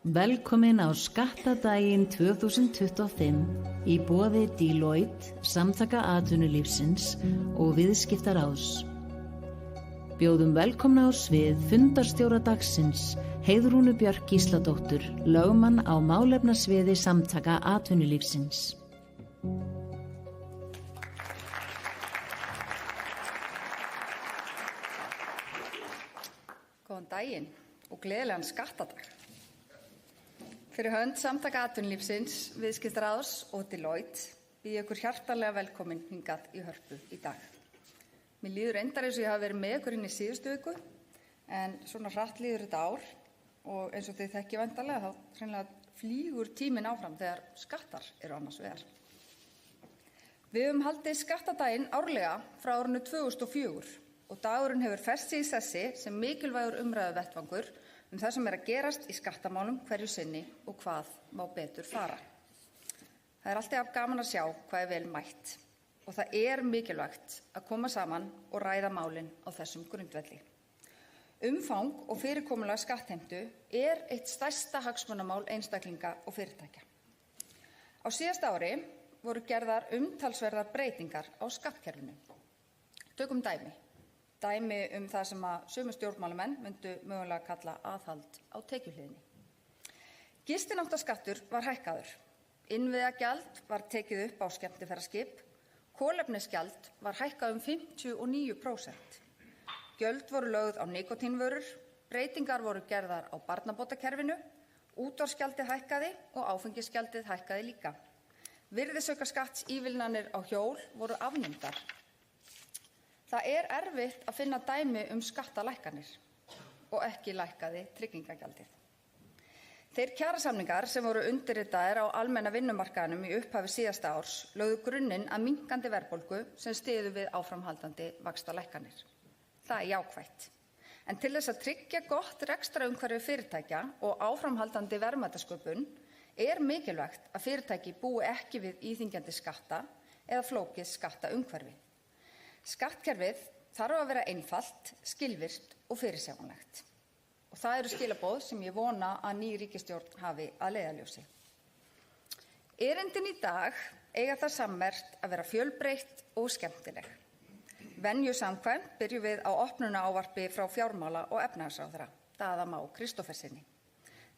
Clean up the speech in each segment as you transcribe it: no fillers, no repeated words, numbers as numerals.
Velkomin á skattadaginn 2025 í boði Deloitte, Samtaka atvinnulífsins og Viðskiptaráðs. Bjóðum velkomna á svið fundarstjóra dagsins, Heiðrúnu Björk Gísladóttur, lögmann á málefnasviði Samtaka atvinnulífsins. Góðan daginn og gleðilegan skattadag. Fyrir hönd Samtaka atvinnulífsins, Viðskiptaráðs og Deloitte býð ég ykkur hjartanlega velkomin hingað í Hörpu í dag. Mér líður reyndar eins og ég hafi verið með ykkur inn í síðustu viku, en svona hratt líður þetta ár og eins og þið þekkið væntanlega þá hreinlega flýgur tíminn áfram þegar skattar eru annars vegar. Við höfum haldið skattadaginn árlega frá árinu 2004 og dagurinn hefur fest sig í sessi sem mikilvægur umræðuvettvangur það sem að gerast í skattamálum hverju sinni og hvað má betur fara. Það alltaf gaman að sjá hvað vel mætt og það mikilvægt að koma saman og ræða málin á þessum grundvelli. Umfang og fyrirkomulag skattheimtu eitt stærsta hagsmunamál einstaklinga og fyrirtækja. Á síðasta ári voru gerðar umtalsverðar breytingar á skattkerfinu. Tökum dæmi það sem að sömu stjórnmálamenn myndu mögulega kalla aðhald á tekjuhliðinni. Gistináttaskattur var hækkaður, innviðagjald var tekið upp á skemmtiferðaskip, kolefnisgjald var hækkað 59%. Gjöld voru lögð á nikótínvörur, breytingar voru gerðar á barnabótakerfinu, útvarpsgjaldið hækkaði og áfengisgjaldið hækkaði líka. Virðisaukaskattsívilnanir á hjól voru afnumdar. Það erfitt að finna dæmi skattalækkanir og ekki lækkaði tryggingagjaldið. Þeir kjarasamningar sem voru undirritaðir á almenna vinnumarkaðnum í upphafi síðasta árs lögðu grunninn að minnkandi verðbólgu sem styður við áframhaldandi vaxtalækkanir. Það jákvætt. En til þess að tryggja gott rekstrarumhverfi fyrirtækja og áframhaldandi verðmætasköpun mikilvægt að fyrirtæki búi ekki við íþyngjandi skatta eða flókið skattaumhverfi. Skattkerfið þarf að vera einfalt, skilvirkt og fyrirsjáanlegt. Og það eru skilaboð sem ég vona að ný ríkisstjórn hafi að leiðarljósi. Erindin í dag eiga það sammerkt að vera fjölbreytt og skemmtileg. Venju samkvæmt byrjum við á opnunarávarpi frá fjármála- og efnahagsráðherra, Daða Má Kristóferssyni.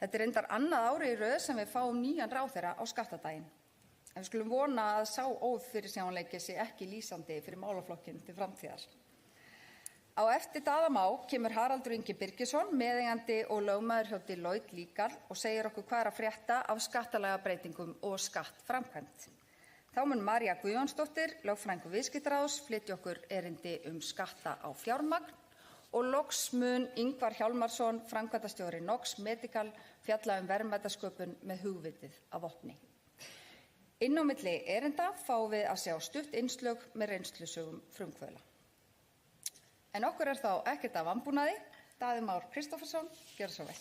Þetta reyndar annað árið í röð sem við fáum nýjan ráðherra á skattadaginn. En við skulum vona að sá ófyrirsjáanleiki sé ekki lýsandi fyrir málaflokkinn til framtíðar. Á eftir Daða Má kemur Haraldur Ingi Birgisson, meðeigandi og lögmaður hjá Deloitte Legal og segir okkur hvað að frétta af skattalagabreytingum og skattframkvæmd. Þá mun María Guðjónsdóttir, lögfræðingur Viðskiptaráðs, flytja okkur erindi skatta á fjármagn og loks mun Ingvar Hjálmarsson, framkvæmdastjóri Nox Medical, fjalla verðmætasköpun með hugvitið að vopni. Inn á milli erinda fáum við að sjá stutt innslög með reynslusögum frumkvöðla. En okkur þá ekkert af vambúnaði. Daði Már Kristófersson, gjörðu svo vel.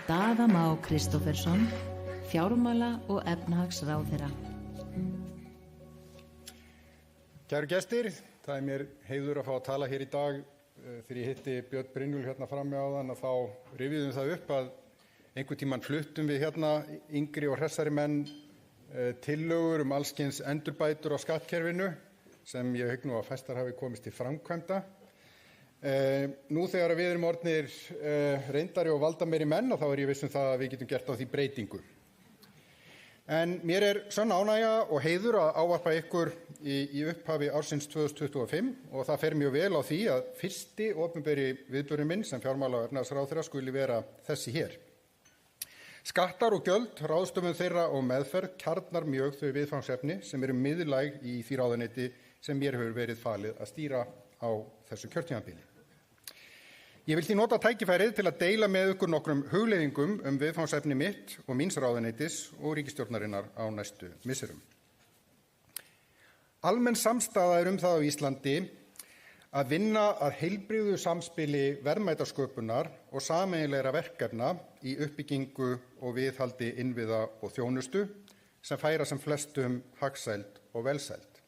Daða Má Kristófersson, fjármála- og efnahagsráðherra. Kæru gestir, það mér heiður að fá að tala hér í dag. Þegar ég hitti Björn Brynjúl hérna frammi áðan að þá rifjuðum það upp að einhvern tímann fluttum við hérna yngri og hressari menn tillögur allskyns endurbætur á skattkerfinu sem ég hygg nú að fæstar hafi komist til framkvæmda. Nú þegar við erum orðnir reyndari og valdameiri menn og þá ég viss það að við getum gert á því breytingu. En mér sönn ánægja og heiður að ávarpa ykkur í upphafi ársins 2025 og það fer mjög vel á því að fyrsti opinberi viðburður minn sem fjármála- og efnahagsráðherra skuli vera þessi hér. Skattar og gjöld, ráðstöfun þeirra og meðferð kjarnar mjög þau viðfangsefni sem eru miðlæg í því ráðuneyti sem mér hefur verið falið að stýra á þessu kjörtímabili. Ég vil því nota tækifærið til að deila með ykkur nokkrum hugleiðingum viðfangsefni mitt og míns ráðuneytis og ríkisstjórnarinnar á næstu misserum. Almenn samstaða það á Íslandi að vinna að heilbrigðu samspili verðmætasköpunar og sameiginlegra verkefna í uppbyggingu og viðhaldi innviða og þjónustu sem færa sem flestum hagsæld og velsæld.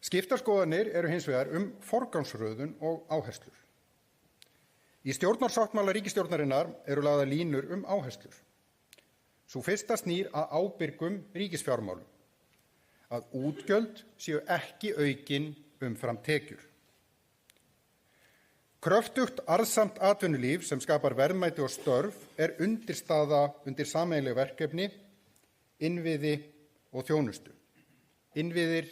Skiptar skoðanir eru hins vegar forgangsröðun og áherslur. Í stjórnarsáttmála ríkisstjórnarinnar eru lagðar línur áherslur. Sú fyrsta snýr að ábyrgum ríkisfjármálum, að útgjöld séu ekki aukin umfram tekjur. Kröftugt arðsamt atvinnulíf sem skapar verðmæti og störf undirstaða undir sameiginleg verkefni, innviði og þjónustu. Innviðir,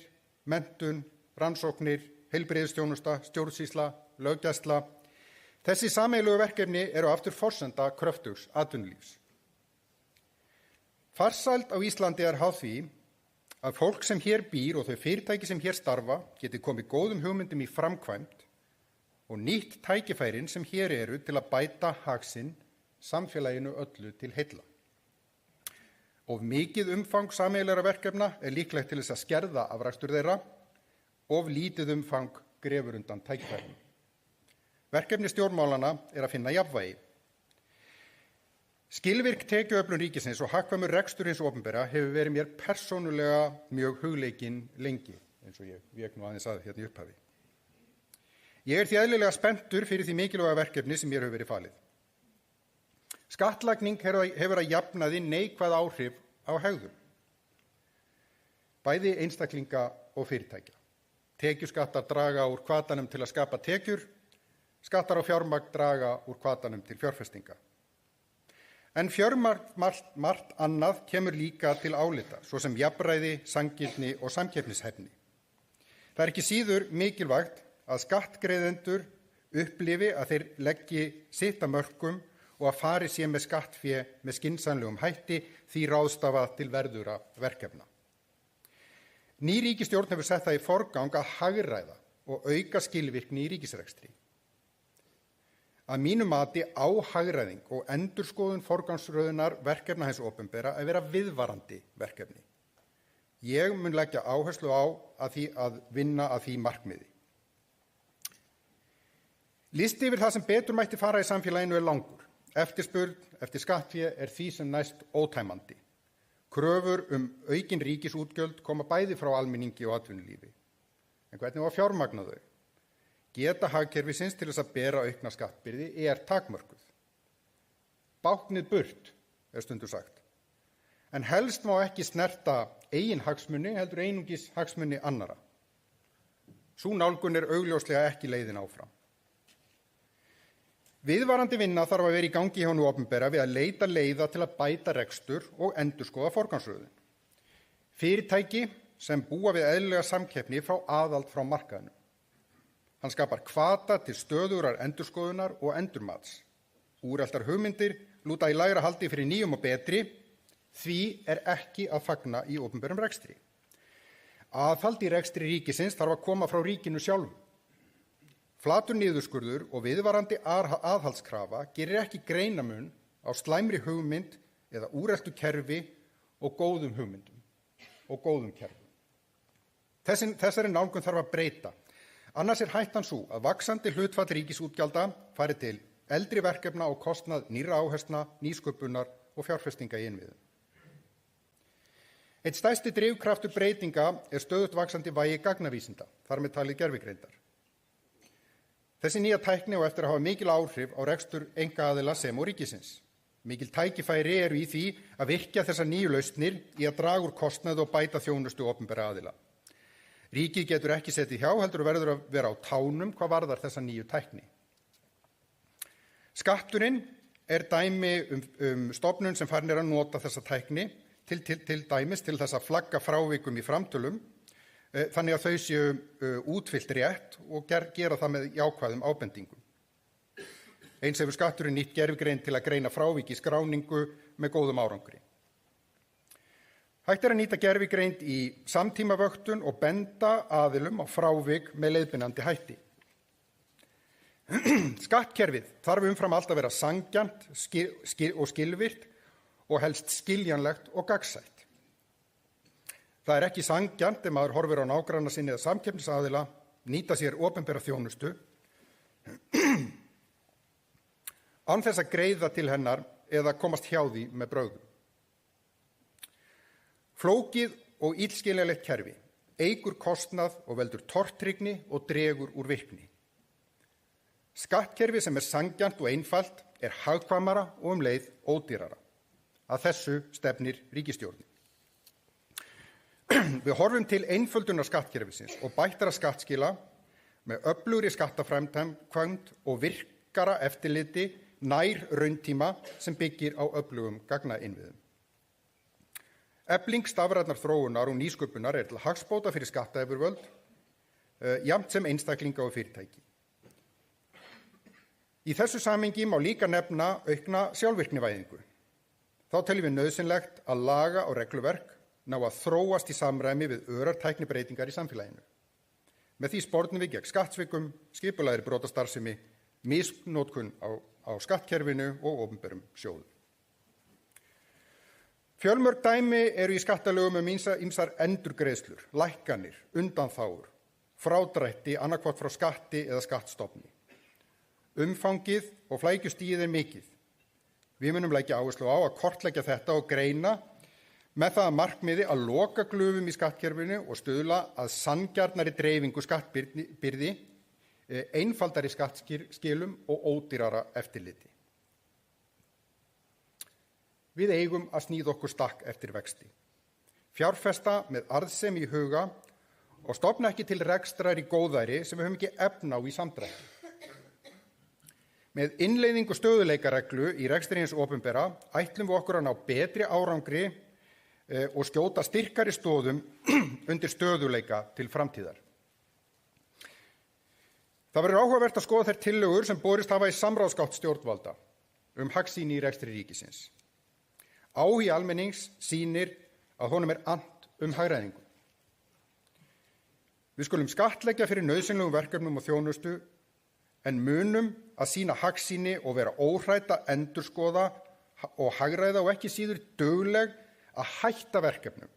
menntun, rannsóknir, heilbrigðisþjónusta, stjórnsýsla, löggæsla. Þessi sameiginlegu verkefni eru aftur forsenda kröftugs atvinnulífs. Farsæld á Íslandi háð því að fólk sem hér býr og þau fyrirtæki sem hér starfa geti komið góðum hugmyndum í framkvæmd og nýtt tækifærin sem hér eru til að bæta hag sinn samfélaginu öllu til heilla. Of mikið umfang sameiginlegra verkefna líklegt til þess að skerða afrakstur þeirra, of lítið umfang grefur undan tækifærin. Verkefni stjórnmálanna að finna jafnvægi. Skilvirk tekjuöflun ríkisins og hagkvæmur rekstur hins opinbera hefur verið mér persónulega mjög hugleikinn lengi, eins og ég vék nú aðeins að hérna í upphafi. Ég því eðlilega spenntur fyrir því mikilvæga verkefni sem mér hefur verið falið. Skattlagning hefur að jafnaði neikvæð áhrif á hegðun, bæði einstaklinga og fyrirtækja. Tekjuskattar draga úr hvatanum til að skapa tekjur, skattar á fjármagn draga úr hvatanum til fjárfestinga. En fjölmargt annað kemur líka til álita, svo sem jafnræði, sanngirni og samkeppnishæfni. Það ekki síður mikilvægt að skattgreiðendur upplifi að þeir leggi sitt að mörkum og að farið sé með skattfé með skynsamlegum hætti því ráðstafað til verðugra verkefna. Ný ríkisstjórn hefur sett það í forgang að hagræða og auka skilvirkni í ríkisrekstri. Að mínu mati á hagræðing og endurskoðun forgangsröðunar verkefna hins opinbera að vera viðvarandi verkefni. Ég mun leggja áherslu á að vinna að því markmiði. Listi yfir það sem betur mætti fara í samfélaginu langur. Eftirspurn eftir skattfé því sem næst ótæmandi. Kröfur aukin ríkisútgjöld koma bæði frá almenningi og atvinnulífi. En hvernig á að fjármagna þau? Geta hagkerfisins til þess að bera aukna skattbyrði takmörkuð. Báknið burt, stundum sagt. En helst má ekki snerta eigin hagsmuni heldur einungis hagsmuni annara. Sú nálgun augljóslega ekki leiðin áfram. Viðvarandi vinna þarf að vera í gangi hjá hinu opinbera við að leita leiða til að bæta rekstur og endurskoða forgangsröðun. Fyrirtæki sem búa við eðlilega samkeppni fá aðhald frá markaðnum. Hann skapar hvata til stöðugrar endurskoðunar og endurmats. Úreltar hugmyndir lúta í lægra haldi fyrir nýjum og betri, því ekki að fagna í opinberum rekstri. Aðhald í rekstri ríkisins þarf að koma frá ríkinu sjálfum. Flatur niðurskurður og viðvarandi aðhaldskrafa gerir ekki greinamun á slæmri hugmynd eða úreltu kerfi og góðum hugmyndum og góðum kerfum. Þessari nálgun þarf að breyta. Annars hættan sú að vaxandi hlutfall ríkisútgjalda fari til eldri verkefna og kostnað nýrra áherslna, nýsköpunar og fjárfestinga í innviðum. Einn stærsti drifkraftur breytinga stöðugt vaxandi vægi gagnavísinda, þar með talið gervigreindar. Þessi nýja tækni á eftir að hafa mikil áhrif á rekstur einkaaðila sem og ríkisins. Mikil tækifæri eru í því að virkja þessar nýju lausnir í að draga úr kostnaði og bæta þjónustu opinberra aðila. Ríkið getur ekki setið hjá heldur verður að vera á tánum hvað varðar þessa nýju tækni. Skatturinn dæmi stofnun sem farin að nota þessa tækni til dæmis til þess að flagga frávikum í framtölum, þannig að þau séu útfyllt rétt og gera það með jákvæðum ábendingum. Eins hefur skatturinn nýtt gervigreind til að greina frávik í skráningu með góðum árangri. Hægt að nýta gervigreind í samtímavöktun og benda aðilum á frávik með leiðbeinandi hætti. Skattkerfið þarf umfram allt að vera sanngjarnt og skilvirkt og helst skiljanlegt og gagnsætt. Það ekki sanngjarnt ef maður horfir á nágranna sinni eða samkeppnisaðila, nýta sér opinbera þjónustu, án þess að greiða til hennar eða komast hjá því með brögðum. Flókið og illskiljanlegt kerfi eykur kostnað og veldur tortryggni og dregur úr virkni. Skattkerfi sem sanngjarnt og einfalt hagkvæmara og leið ódýrara. Að þessu stefnir ríkisstjórnin. Við horfum til einföldunar skattkerfisins og bættara skattskila með öflugri skattaframkvæmd og virkara eftirliti nær rauntíma sem byggir á öflugum gagnainnviðum. Efling stafrænnar þróunar og nýsköpunar til hagsbóta fyrir skattayfirvöld, jafnt sem einstaklinga og fyrirtæki. Í þessu samhengi má líka nefna aukna sjálfvirknivæðingu. Þá teljum við nauðsynlegt að laga og regluverk ná að þróast í samræmi við örar tæknibreytingar í samfélaginu. Með því spornum við gegn skattsvikum, skipulagðri brotastarfsemi, misnotkun á skattkerfinu og opinberum sjóðum. Fjölmörg dæmi eru í skattalögum ýmsar endurgreiðslur, lækkanir, undanþágur, frádrætti annaðhvort frá skatti eða skattstofni. Umfangið og flækjustigið mikið. Við munum leggja áherslu á að kortleggja þetta og greina með það að markmiði að loka glufum í skattkerfinu og stuðla að sanngjarnari dreifingu skattbyrði, einfaldari skattskilum og ódýrara eftirliti. Við eigum að sníða okkur stakk eftir vexti. Fjárfesta með arðsemi í huga og stofna ekki til rekstrar í góðæri sem við höfum ekki efni á í samdrætti. Með innleiðingu stöðugleikareglu í rekstri hins opinbera ætlum við okkur að ná betri árangri og skjóta styrkari stoðum undir stöðugleika til framtíðar. Það verður áhugavert að skoða þær tillögur sem borist hafa í samráðsgátt stjórnvalda hagsýni í rekstri ríkisins. Áhugi almennings sýnir að honum annt hagræðingu. Við skulum skattleggja fyrir nauðsynlegum verkefnum og þjónustu en munum að sýna hagsýni og vera óhrædd að endurskoða og hagræða og ekki síður dugleg að hætta verkefnum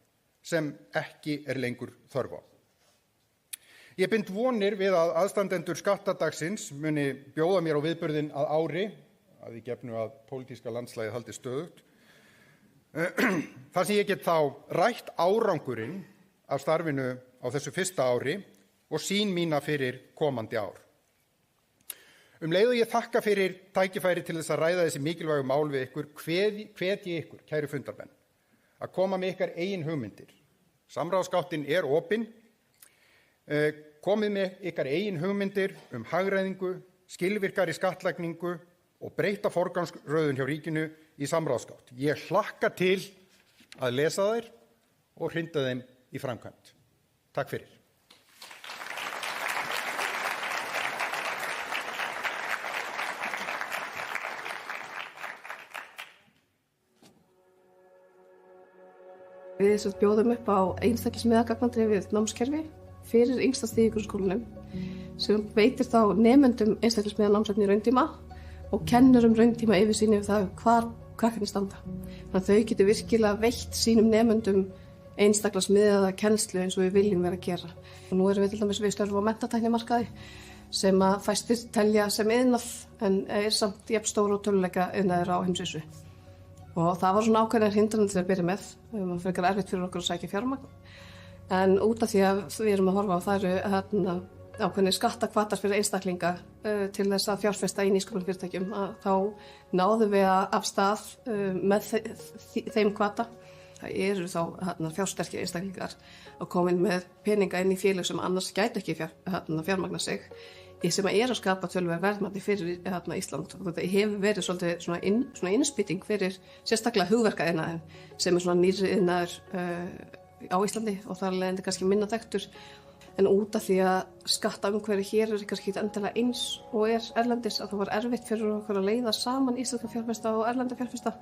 sem ekki lengur þörf á. Ég bind vonir við að aðstandendur skattadagsins muni bjóða mér á viðburðinn að ári, að því gefnu að pólitíska landslagið haldi stöðugt, þar sem ég get þá rætt árangurinn af starfinu á þessu fyrsta ári og sýn mína fyrir komandi ár. Leið og ég þakka fyrir tækifæri til þess að ræða þessi mikilvægu mál við ykkur, hvet ég ykkur, kæru fundarmenn, að koma með ykkar eigin hugmyndir. Samráðsgáttin opin, komið með ykkar eigin hugmyndir hagræðingu, skilvirkari skattlagningu og breyta forgangsröðun hjá ríkinu í samráðsgátt. Ég hlakka til að lesa þær og hrinda þeim í framkvæmd. Takk fyrir. Við bjóðum upp á einstaklingsmiðað gagnadrifið námskerfi fyrir yngsta stig í grunnskólanum sem veitir þá nemendum einstaklingsmiðað námsefni í rauntíma og kennurum rauntíma yfirsýn yfir það hvar krakkarnir standa. Þannig að þau getur virkilega veitt sínum nemendum einstaklingsmiðaða kennslu eins og við viljum vera að gera. Og nú erum við til dæmis við störfum á menntatæknimarkaði sem að fæstir telja sem iðnað en samt jafn stór og töluleika iðnaður á heimsvísu. Og það var svona ákveðnar hindranir til að byrja með. Það var frekar erfitt fyrir okkur að sækja fjármagn. En út af því að við erum að horfa á það eru ákveðnir skatthvatar fyrir einstaklinga til þess að fjárfesta í nýsköpunarfyrirtækjum, þá náðum við af stað með þeim hvata. Það eru þá fjársterkir einstaklingar að koma inn með peninga inn í félög sem annars gætu ekki fjármagna sig. Sem að að skapa töluvert verðmæti fyrir Ísland. Þetta hefur verið svolítið svona innspýting fyrir sérstaklega hugverkaiðnaðinn sem svona nýrri iðnaður á Íslandi og þar leiðandi kannski minna þekktur. En út af því að skattumhverfi hér kannski ekki endilega eins og erlendis að það var erfitt fyrir okkur að leiða saman íslenska fjárfesta og erlenda fjárfesta.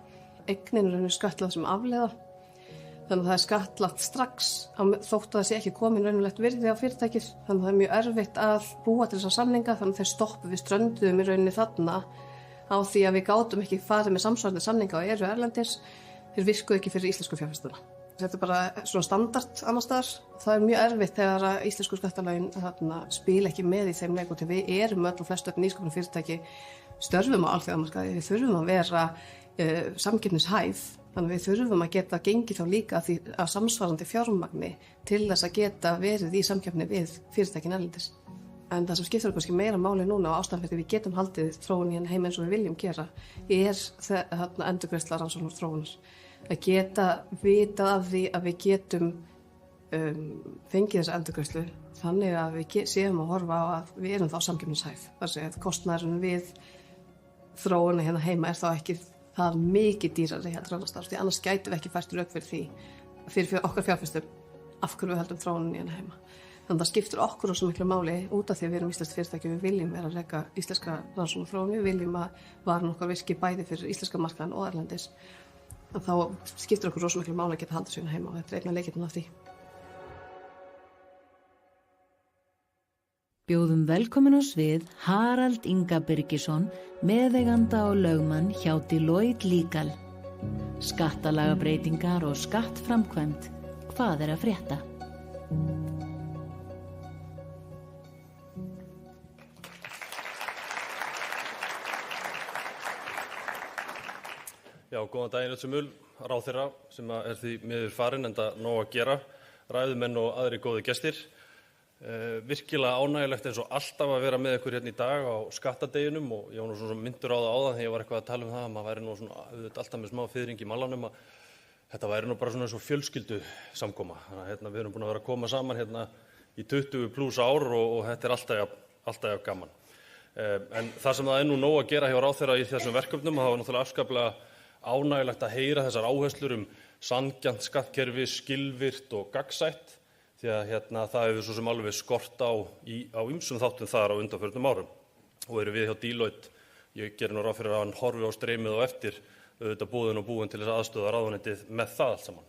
Eignin skattlað sem afleiða. Þannig að það skattlagt strax þótt að það sé ekki komin raunverulegt virði á fyrirtækið. Þannig að það mjög erfitt að búa til þessa samninga. Þannig að þeir stoppu við strönduðum í rauninni þarna á því að við gátum ekki farið með samsvarandi samninga og eru erlendis. Þeir virkuðu ekki fyrir íslensku fjárfestuna. Þetta bara svona standard annars staðar. Það mjög erfitt þegar að íslensku skattalögin spila ekki með í þeim leik og til við erum öll og flestu nýsköpunarfyrirtæki störfum á alþjóðamarkaði. Við þurfum að vera samkeppnishæf. Þannig við þurfum að geta gengið þá líka að samsvarandi fjármagni til þess að geta verið í samkeppni við fyrirtækin erlendis. En það sem skiptir okkur meira máli núna og ástæðan fyrir við getum haldið þróun í heim eins og við viljum gera endurgreiðsla rannsóknar og þróunar. Að geta vitað af því að við getum fengið þessa endurgreiðslu þannig að við séum að horfa á að við erum þá samkeppnishæf. Það að kostnaðurinn við þróuna hérna heima þá ekki það mikið dýrari heldur annars staðar, því annars gætum við ekki fært rök fyrir því fyrir okkar fjárfestum af hverju við heldum þróunin hérna heima. Þannig að það skiptir okkur svo miklu máli út af því að við erum íslenskt fyrirtæki, við viljum vera að reka íslenska rannsókn og þróun, við viljum að varan okkar virki bæði fyrir íslenska markaðinn og erlendis. Þá skiptir okkur svo miklu máli að geta haldið sína heima og þetta einn af leikirnum af því. Bjóðum velkomin á svið Harald Inga Birgisson, meðeiganda og lögmann hjá Deloitte Legal. Skattalagabreytingar og skattframkvæmd. Hvað að frétta? Já, góðan daginn öll sem ráðherra sem því miður farin enda nóg að gera, ræðumenn og aðri góði gestir. Virkilega ánægjulegt eins og alltaf að vera með ykkur hérna í dag á skattadeginum og ég var nú svona myndur á það áðan þegar ég var eitthvað að tala það að maður væri nú svona alltaf með smá fiðring í malanum að þetta væri nú bara svona eins og fjölskyldu samkoma. Þannig að við erum búin að vera að koma saman hérna í 20+ ár og þetta alltaf gaman. En það sem það nú nóg að gera hjá ráðherra í þessum verkefnum, það var náttúrulega afskaplega ánægjulegt að heyra þessar áherslur sanngjarnt skattkerfi, skilvirkt og gagnsætt því að það hefur svo sem alveg skort á ýmsum þáttum þar á undanförnum árum. Og erum við hjá Deloitte, ég geri nú ráð fyrir að hann horfi á streymið og eftir auðvitað búin til þess að aðstoða ráðuneytið með það allt saman.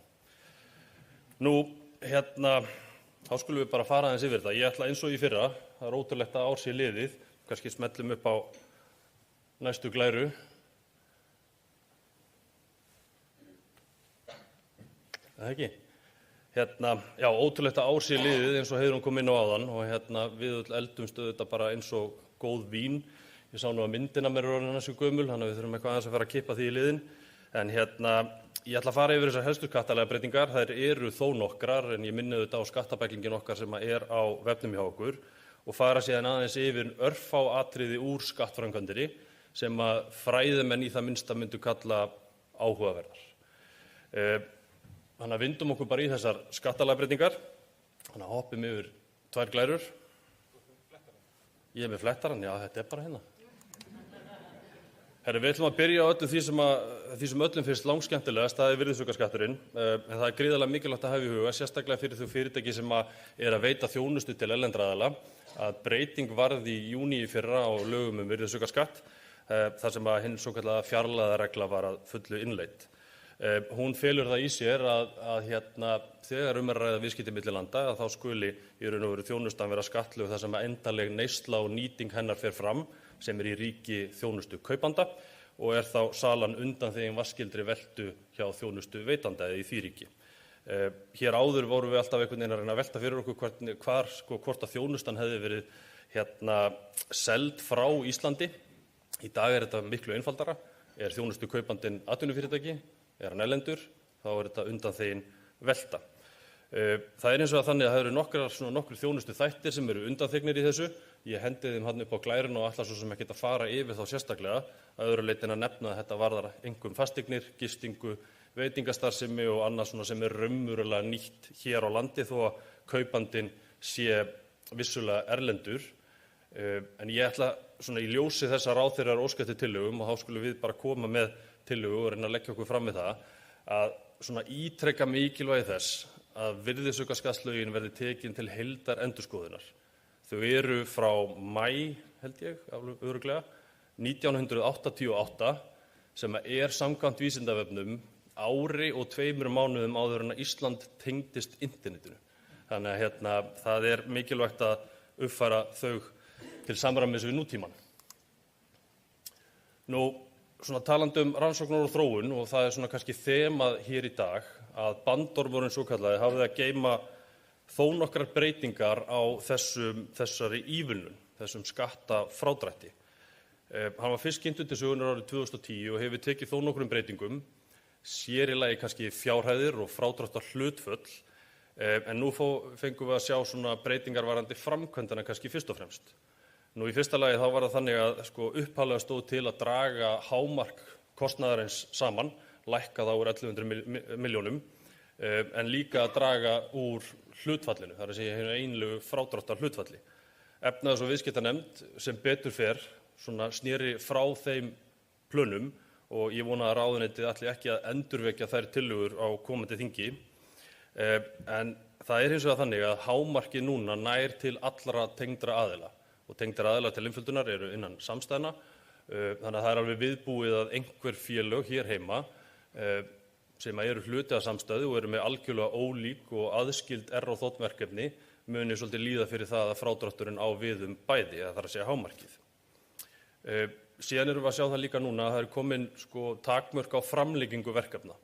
Nú, þá skulum við bara fara aðeins yfir þetta. Ég ætla eins og í fyrra, það ótrúlegt að ár sé liðið, kannski smellum upp á næstu glæru. Það ekki? Já, ótrúlegt að ár sé liðið eins og Heiðrún kom inn á áðan og við öll eldumst auðvitað bara eins og góð vín. Ég sá nú að myndina mér er orðin þessu gömul, þannig að við þurfum eitthvað aðeins að fara að kippa því í liðin. En ég ætla að fara yfir þessar helstu skattalega þær eru þó nokkrar en ég minni auðvitað á skattabæklingin okkar sem er á vefnum hjá okkur og fara síðan aðeins yfir örfá atriði úr skattframkvæmdinni sem að fræðimenn í það minnsta myndu kalla áhugaverðar. Þannig að vindum okkur bara í þessar skattalagabreytingar. Þannig að hoppum yfir 2 glærur. Ég er með flettarann, já þetta er bara hérna. Við ætlum að byrja á öllu því sem öllum finnst langskemmtilegast, það er virðisaukaskatturinn. En það er gríðarlega mikilvægt að hafa í huga, sérstaklega fyrir þau fyrirtæki sem er að veita þjónustu til erlendra aðila, að breyting varð í júní í fyrra á lögum virðisaukaskatt, þar sem hinn svokallaða fjarlægðarregla var að fullu innleidd. Hún felur það í sér að þegar er að ræða viðskipti milli landa að þá skuli í raun og veru þjónustan vera skattlögð þar sem endanleg neysla og nýting hennar fer fram sem er í ríki þjónustu kaupanda og er þá salan undanþegin vaskildri veltu hjá þjónustu veitanda eða í því ríki. Hér áður vorum við alltaf einhvern veginn að reyna að velta fyrir okkur hvort að þjónustan hefði verið seld frá Íslandi. Í dag er þetta miklu einfaldara. Er þjónustu kaupandinn atvinnufyrirtæki? Er hann erlendur, þá er þetta undanþegin velta. Það er eins og þannig að það eru nokkrir þjónustu þættir sem eru undanþegnir í þessu. Ég hendi þeim hann upp á glærun og ætla svo sem ekki að fara yfir þá sérstaklega að öðru leyti en að nefna að þetta varðar einkum fasteignir, gistingu, veitingastarfsemi og annað sem er raunverulega nýtt hér á landi þó að kaupandinn sé vissulega erlendur. En ég ætla í ljósi þessa ráðherrar óska eftir tillögum og þá skulum við bara koma með tillögu og reyna að leggja okkur fram með það að ítreka mikilvægi þess að virðisaukaskattslögin verði tekin til heildar endurskoðunar. Þau eru frá maí, held ég, örugglega, 1988 sem er samkvæmt Vísindavefnum ári og 2 mánuðum áður en að Ísland tengdist internetinu. Þannig að það er mikilvægt að uppfæra þau til samræmis við nútímann. Nú, talandi rannsóknir og þróun og það er kannski þemað hér í dag að bandormurinn svokallaði hafði að geyma þó nokkrar breytingar á þessari ívilnun, þessum skattafrádrætti. Hann var fyrst kynntur til sögunar árið 2010 og hefur tekið þó nokkrum breytingum, sér í lagi kannski fjárhæðir og frádráttar hlutföll, en nú fengum við að sjá svona breytingar varðandi framkvæmdina kannski fyrst og fremst. Nú í fyrsta lagi þá var það þannig að upphaflega stóð til að draga hámark kostnaðarins saman, lækka það úr 1100 milljónum, en líka að draga úr hlutfallinu, það er að segja hérna einlegu frádráttar hlutfalli. Efnahags- og viðskiptanefnd sem betur fer sneri frá þeim plönum og ég vona að ráðuneytið ætli ekki að endurvekja þær tillögur á komandi þingi. En það er hins vegar þannig að hámarkið núna nær til allra tengdra aðila og tengdra aðila til einföldunar eru innan samstæðna, þannig að það er alveg viðbúið að einhver félög hér heima sem eru hluti af samstæðu og eru með algjörlega ólík og aðskild og þ-verkefni muni svolítið líða fyrir það að frádrátturinn á við bæði, eða það er að segja hámarkið. Síðan erum við að sjá það líka núna að það er komin takmörk á framlengingu verkefna.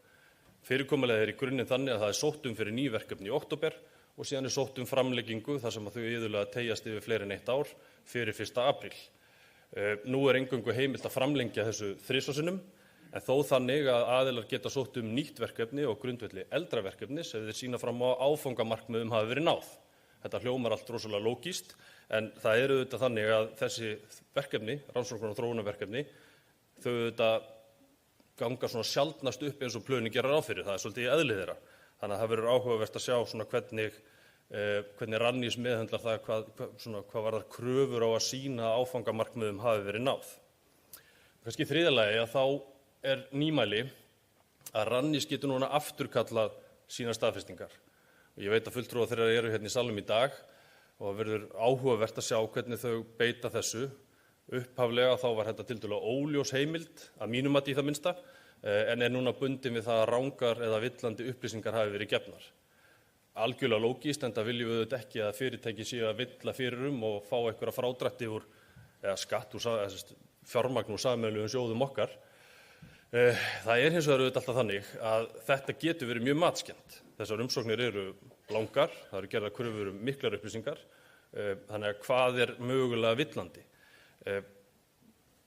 Fyrirkomulagið er í grunninn þannig að það er sótt fyrir ný verkefni í október og síðan er sótt framlengingu þar sem að þau iðulega teygjast yfir fleiri en 1 ár fyrir 1. apríl. Nú er eingöngu heimilt að framlengja þessu 3 sinnum, en þó þannig að aðilar geta sótt nýtt verkefni og grundvelli eldra verkefnis ef þeir sýna fram á áfangamarkmiðum hafi verið náð. Þetta hljómar allt rosalega lógískt, en það er auðvitað þannig að þessi verkefni, rannsóknar- og þróunarverkefni, þau auðvitað ganga sjaldnast upp eins og plönin gera ráð fyrir. Það er svolítið í eðli þeirra. Þannig að það verður áhugavert að sjá hvernig Rannís meðhöndlar það hvað varðar kröfur á að sýna áfangamarkmiðum hafi verið náð. Kannski í þriðja lagi að þá er nýmæli að Rannís getur núna afturkallað sínar staðfestingar. Ég veit að fulltrúar þeirra eru hérna í salnum í dag og það verður áhugavert að sjá hvernig þau beita þessu. Upphaflega þá var þetta tiltölulega óljós heimild, að mínu mati í það minnsta, en er núna bundin við það að rangar eða villandi upplýsingar hafi verið gefnar. Algjörlega lógískt, enda viljum við auðvitað ekki að fyrirtæki séu að villa fyrir og fá einhverja frádrætti eða skatt úr fjármagn úr sameiginlegum sjóðum okkar. Það er hins vegar auðvitað alltaf þannig að þetta getur verið mjög matskennt. Þessar umsóknir eru langar, það eru gerðar kröfur miklar upplýsingar, þannig að hvað er mögulega villandi?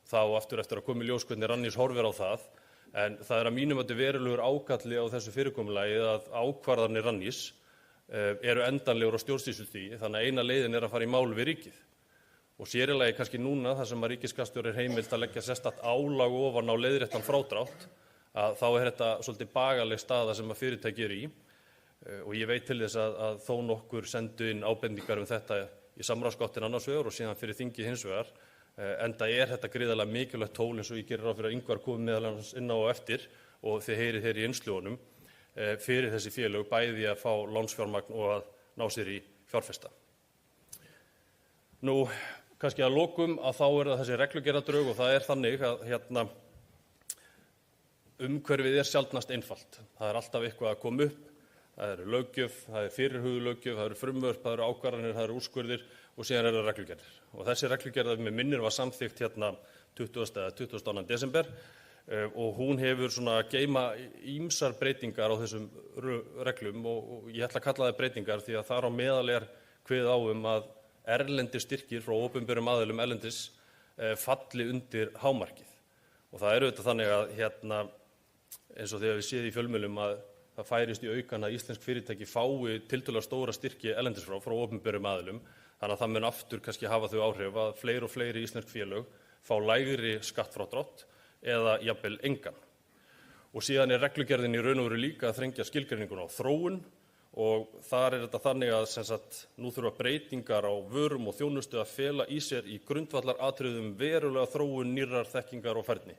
Þá aftur eftir að koma í ljós hvernig Rannís horfir á það, en það er að mínum mati verulegur ágalli á þessu fyrirkomulagi að ákvarðanir Rannís eru endanlegur á stjórnsýslustigi, þannig að eina leiðin er að fara í mál við ríkið. Og sér í lagi kannski núna þar sem að ríkisskattstjóri er heimilt að leggja sérstakt álag ofan á leiðréttan frádrátt, að þá er þetta svolítið bagaleg staða sem að fyrirtæki eru í. Og ég veit til þess að þó nokkur sendu inn ábendingar þetta í samráðsgáttin annars vegar og síðan fyrir þingið hins vegar, enda er þetta gríðarlega mikilvægt tól eins og ég gerir ráð fyrir að Ingvar komi meðal annars inn á eftir og þið heyrið hér í innsljónum fyrir þessi félög bæði að fá lánsfjármagn og að ná sér í fjárfesta. Nú, kannski að lokum að þá er það þessi reglugerðardrög og það er þannig að umhverfið er sjaldnast einfalt. Það er alltaf eitthvað að koma upp, það eru löggjöf, það er fyrirhuguð löggjöf, það eru frumvörp, það eru ákvarðanir, það eru úrskurðir og síðan eru reglugerðir. Og þessi reglugerð með minnir var samþykkt 22. desember og hún hefur geyma ýmsar breytingar á þessum reglum og ég ætla að kalla það breytingar því að þar á meðal er kveðið á að erlendir styrkir frá opinberum aðilum erlendis falli undir hámarkið. Og það er auðvitað þannig að eins og þegar við séð í fjölmiðlum að það færist í aukan að íslensk fyrirtæki fái tiltölulega stóra styrki erlendis frá opinberum aðilum, þannig að það mun aftur kannski hafa þau áhrif að fleiri og fleiri íslensk félög fá lægri skattfrádrátt eða jafnvel engan. Og síðan er reglugerðin í raun og veru líka að þrengja skilgreininguna á þróun og þar er þetta þannig að nú þurfa breytingar á vörum og þjónustu að fela í sér í grundvallaratriðum verulega þróun nýrrar þekkingar og færni.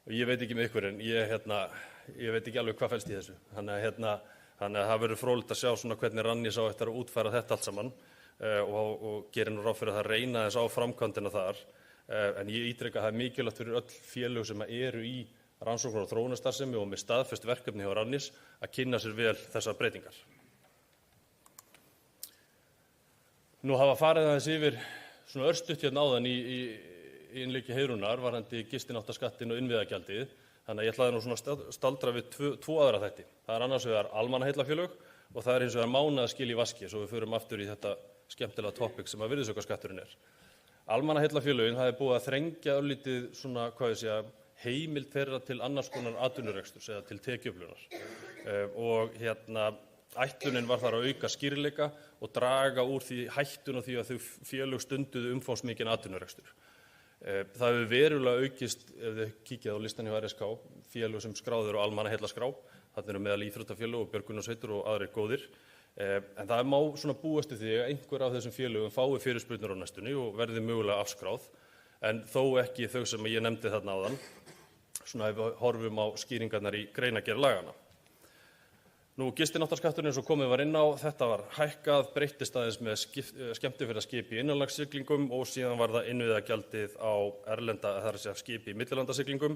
Ég veit ekki með ykkur en ég veit ekki alveg hvað felst í þessu. Þannig að það verður fróðlegt að sjá hvernig Rannís á eftir að útfæra þetta allt saman og gerir nú ráð fyrir að það reyna þess á framkvæmdina þar. En ég ítreka að það er mikilvægt fyrir öll félög sem eru í rannsóknar- og þróunarstarfsemi og með staðfest verkefni hjá Rannís að kynna sér vel þessar breytingar. Nú hafa farið aðeins yfir örstutt áðan í innleiki Heiðrúnar varðandi gistináttaskattinn og innviðagjaldið, þannig að ég ætlaði nú staldra við tvo aðra þætti. Það er annars vegar almannaheillafélög og það er hins vegar mánaðarskil í vaski, svo við förum aftur í þetta skemmtilega topic sem að virðisaukaskatturinn er. Almannaheillafélögin það búið að þrengja örlítið svona, hvað ég segja, heimild þeirra til annars konar atvinnureksturs eða til tekjuöflunar. Og ætlunin var þar að auka skýrleika og draga úr því hættun og því að þau félög stunduðu umfangsmikinn atvinnurekstur. Það hefur verulega aukist, ef þið kíkið á listan hjá RSK, félög sem skráður á almannaheillaskrá, þarna eru meðal íþróttafélög og björgunarsveitur og aðrir góðir. En það má svona búast við því að einhver af þessum félögum fái fyrirspurnir á næstunni og verði mögulega afskráð, en þó ekki þau sem ég nefndi þarna áðan, svona ef við horfum á skýringarnar í greinargerð laganna. Nú, gistináttaskatturinn eins og komið var inn á, þetta var hækkað, breyttist aðeins með skemmtiferðaskip í innanlandssiglingum og síðan var það innviðagjaldið á erlenda, það er að segja skip í millilandasiglingum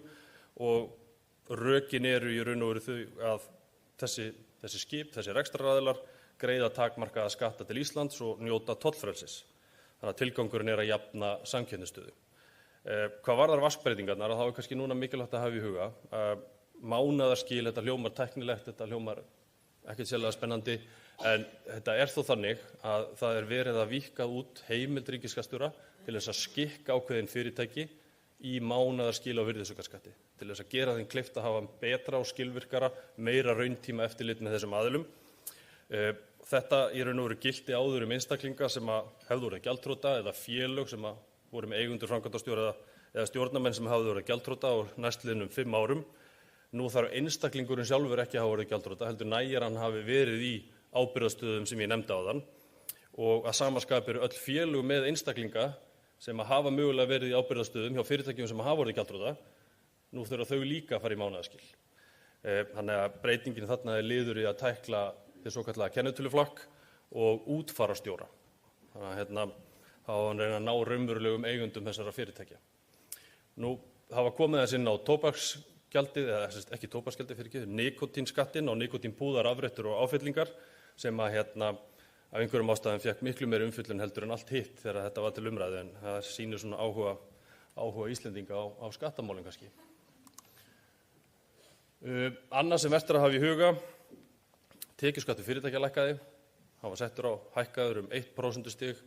og rökin eru í raun og veru þau að þessi skip, þessi rekstraraðilar greiða takmarkaða skatta til Íslands og njóta tollfrelsis. Þannig að tilgangurinn er að jafna samkeppnisstöðu. Hvað varðar vatnsbreytingarnar, þá er kannski núna mikilvægt að hafa í huga. Mánaðarskil, þetta hljómar tæknilegt, þetta hljómar ekkert sérlega spennandi, en þetta er þó þannig að það er verið að víkka út heimild ríkisskattstjóra til þess að skikka ákveðin fyrirtæki í mánaðarskil á virðisaukaskatti, til þess að gera þeim kleift að hafa betra og skilvirkara, meira rauntíma eftirlit með þessum aðilum. Þetta í raun og veru gilti áður einstaklinga sem hefðu orðið gjaldþrota eða félög sem voru með eigendur, framkvæmdastjóra eða stjórnarmenn sem hefðu orðið gjaldþrota á næstliðnum 5 árum. Nú þarf einstaklingurinn sjálfur ekki að hafa orðið gjaldþrota, heldur nægir hann hafi verið í ábyrgðarstöðum sem ég nefndi áðan og að sama skapi eru öll félög með einstaklinga sem hafa mögulega verið í ábyrgðarstöðum hjá fyrirtækjum sem hafa orðið gjaldþrota, nú þurfa þau líka að fara í mánaðarskil. Þannig að breytingin þarna er liður í að tækla þið svokallaða kennitöluflakk og útfararstjóra. Þannig að þá á hann reyna að ná raunverulegum eigundum þessara fyrirtækja. Nú, það var komið þess inn á tóbaksgjaldið, eða ekki tóbaksgjaldið nikótínskattinn á nikótínpúðar, afréttur og áfyllingar sem af einhverjum ástæðum fékk miklu meiri umfjöllun heldur en allt hitt þegar þetta var til umræðu, en það sýnir svona áhuga Íslendinga á skattamálum kannski. Annað sem vert er að hafa í huga, tekjuskattur fyrirtækja lækkaði, hann var settur á hækkaður 1%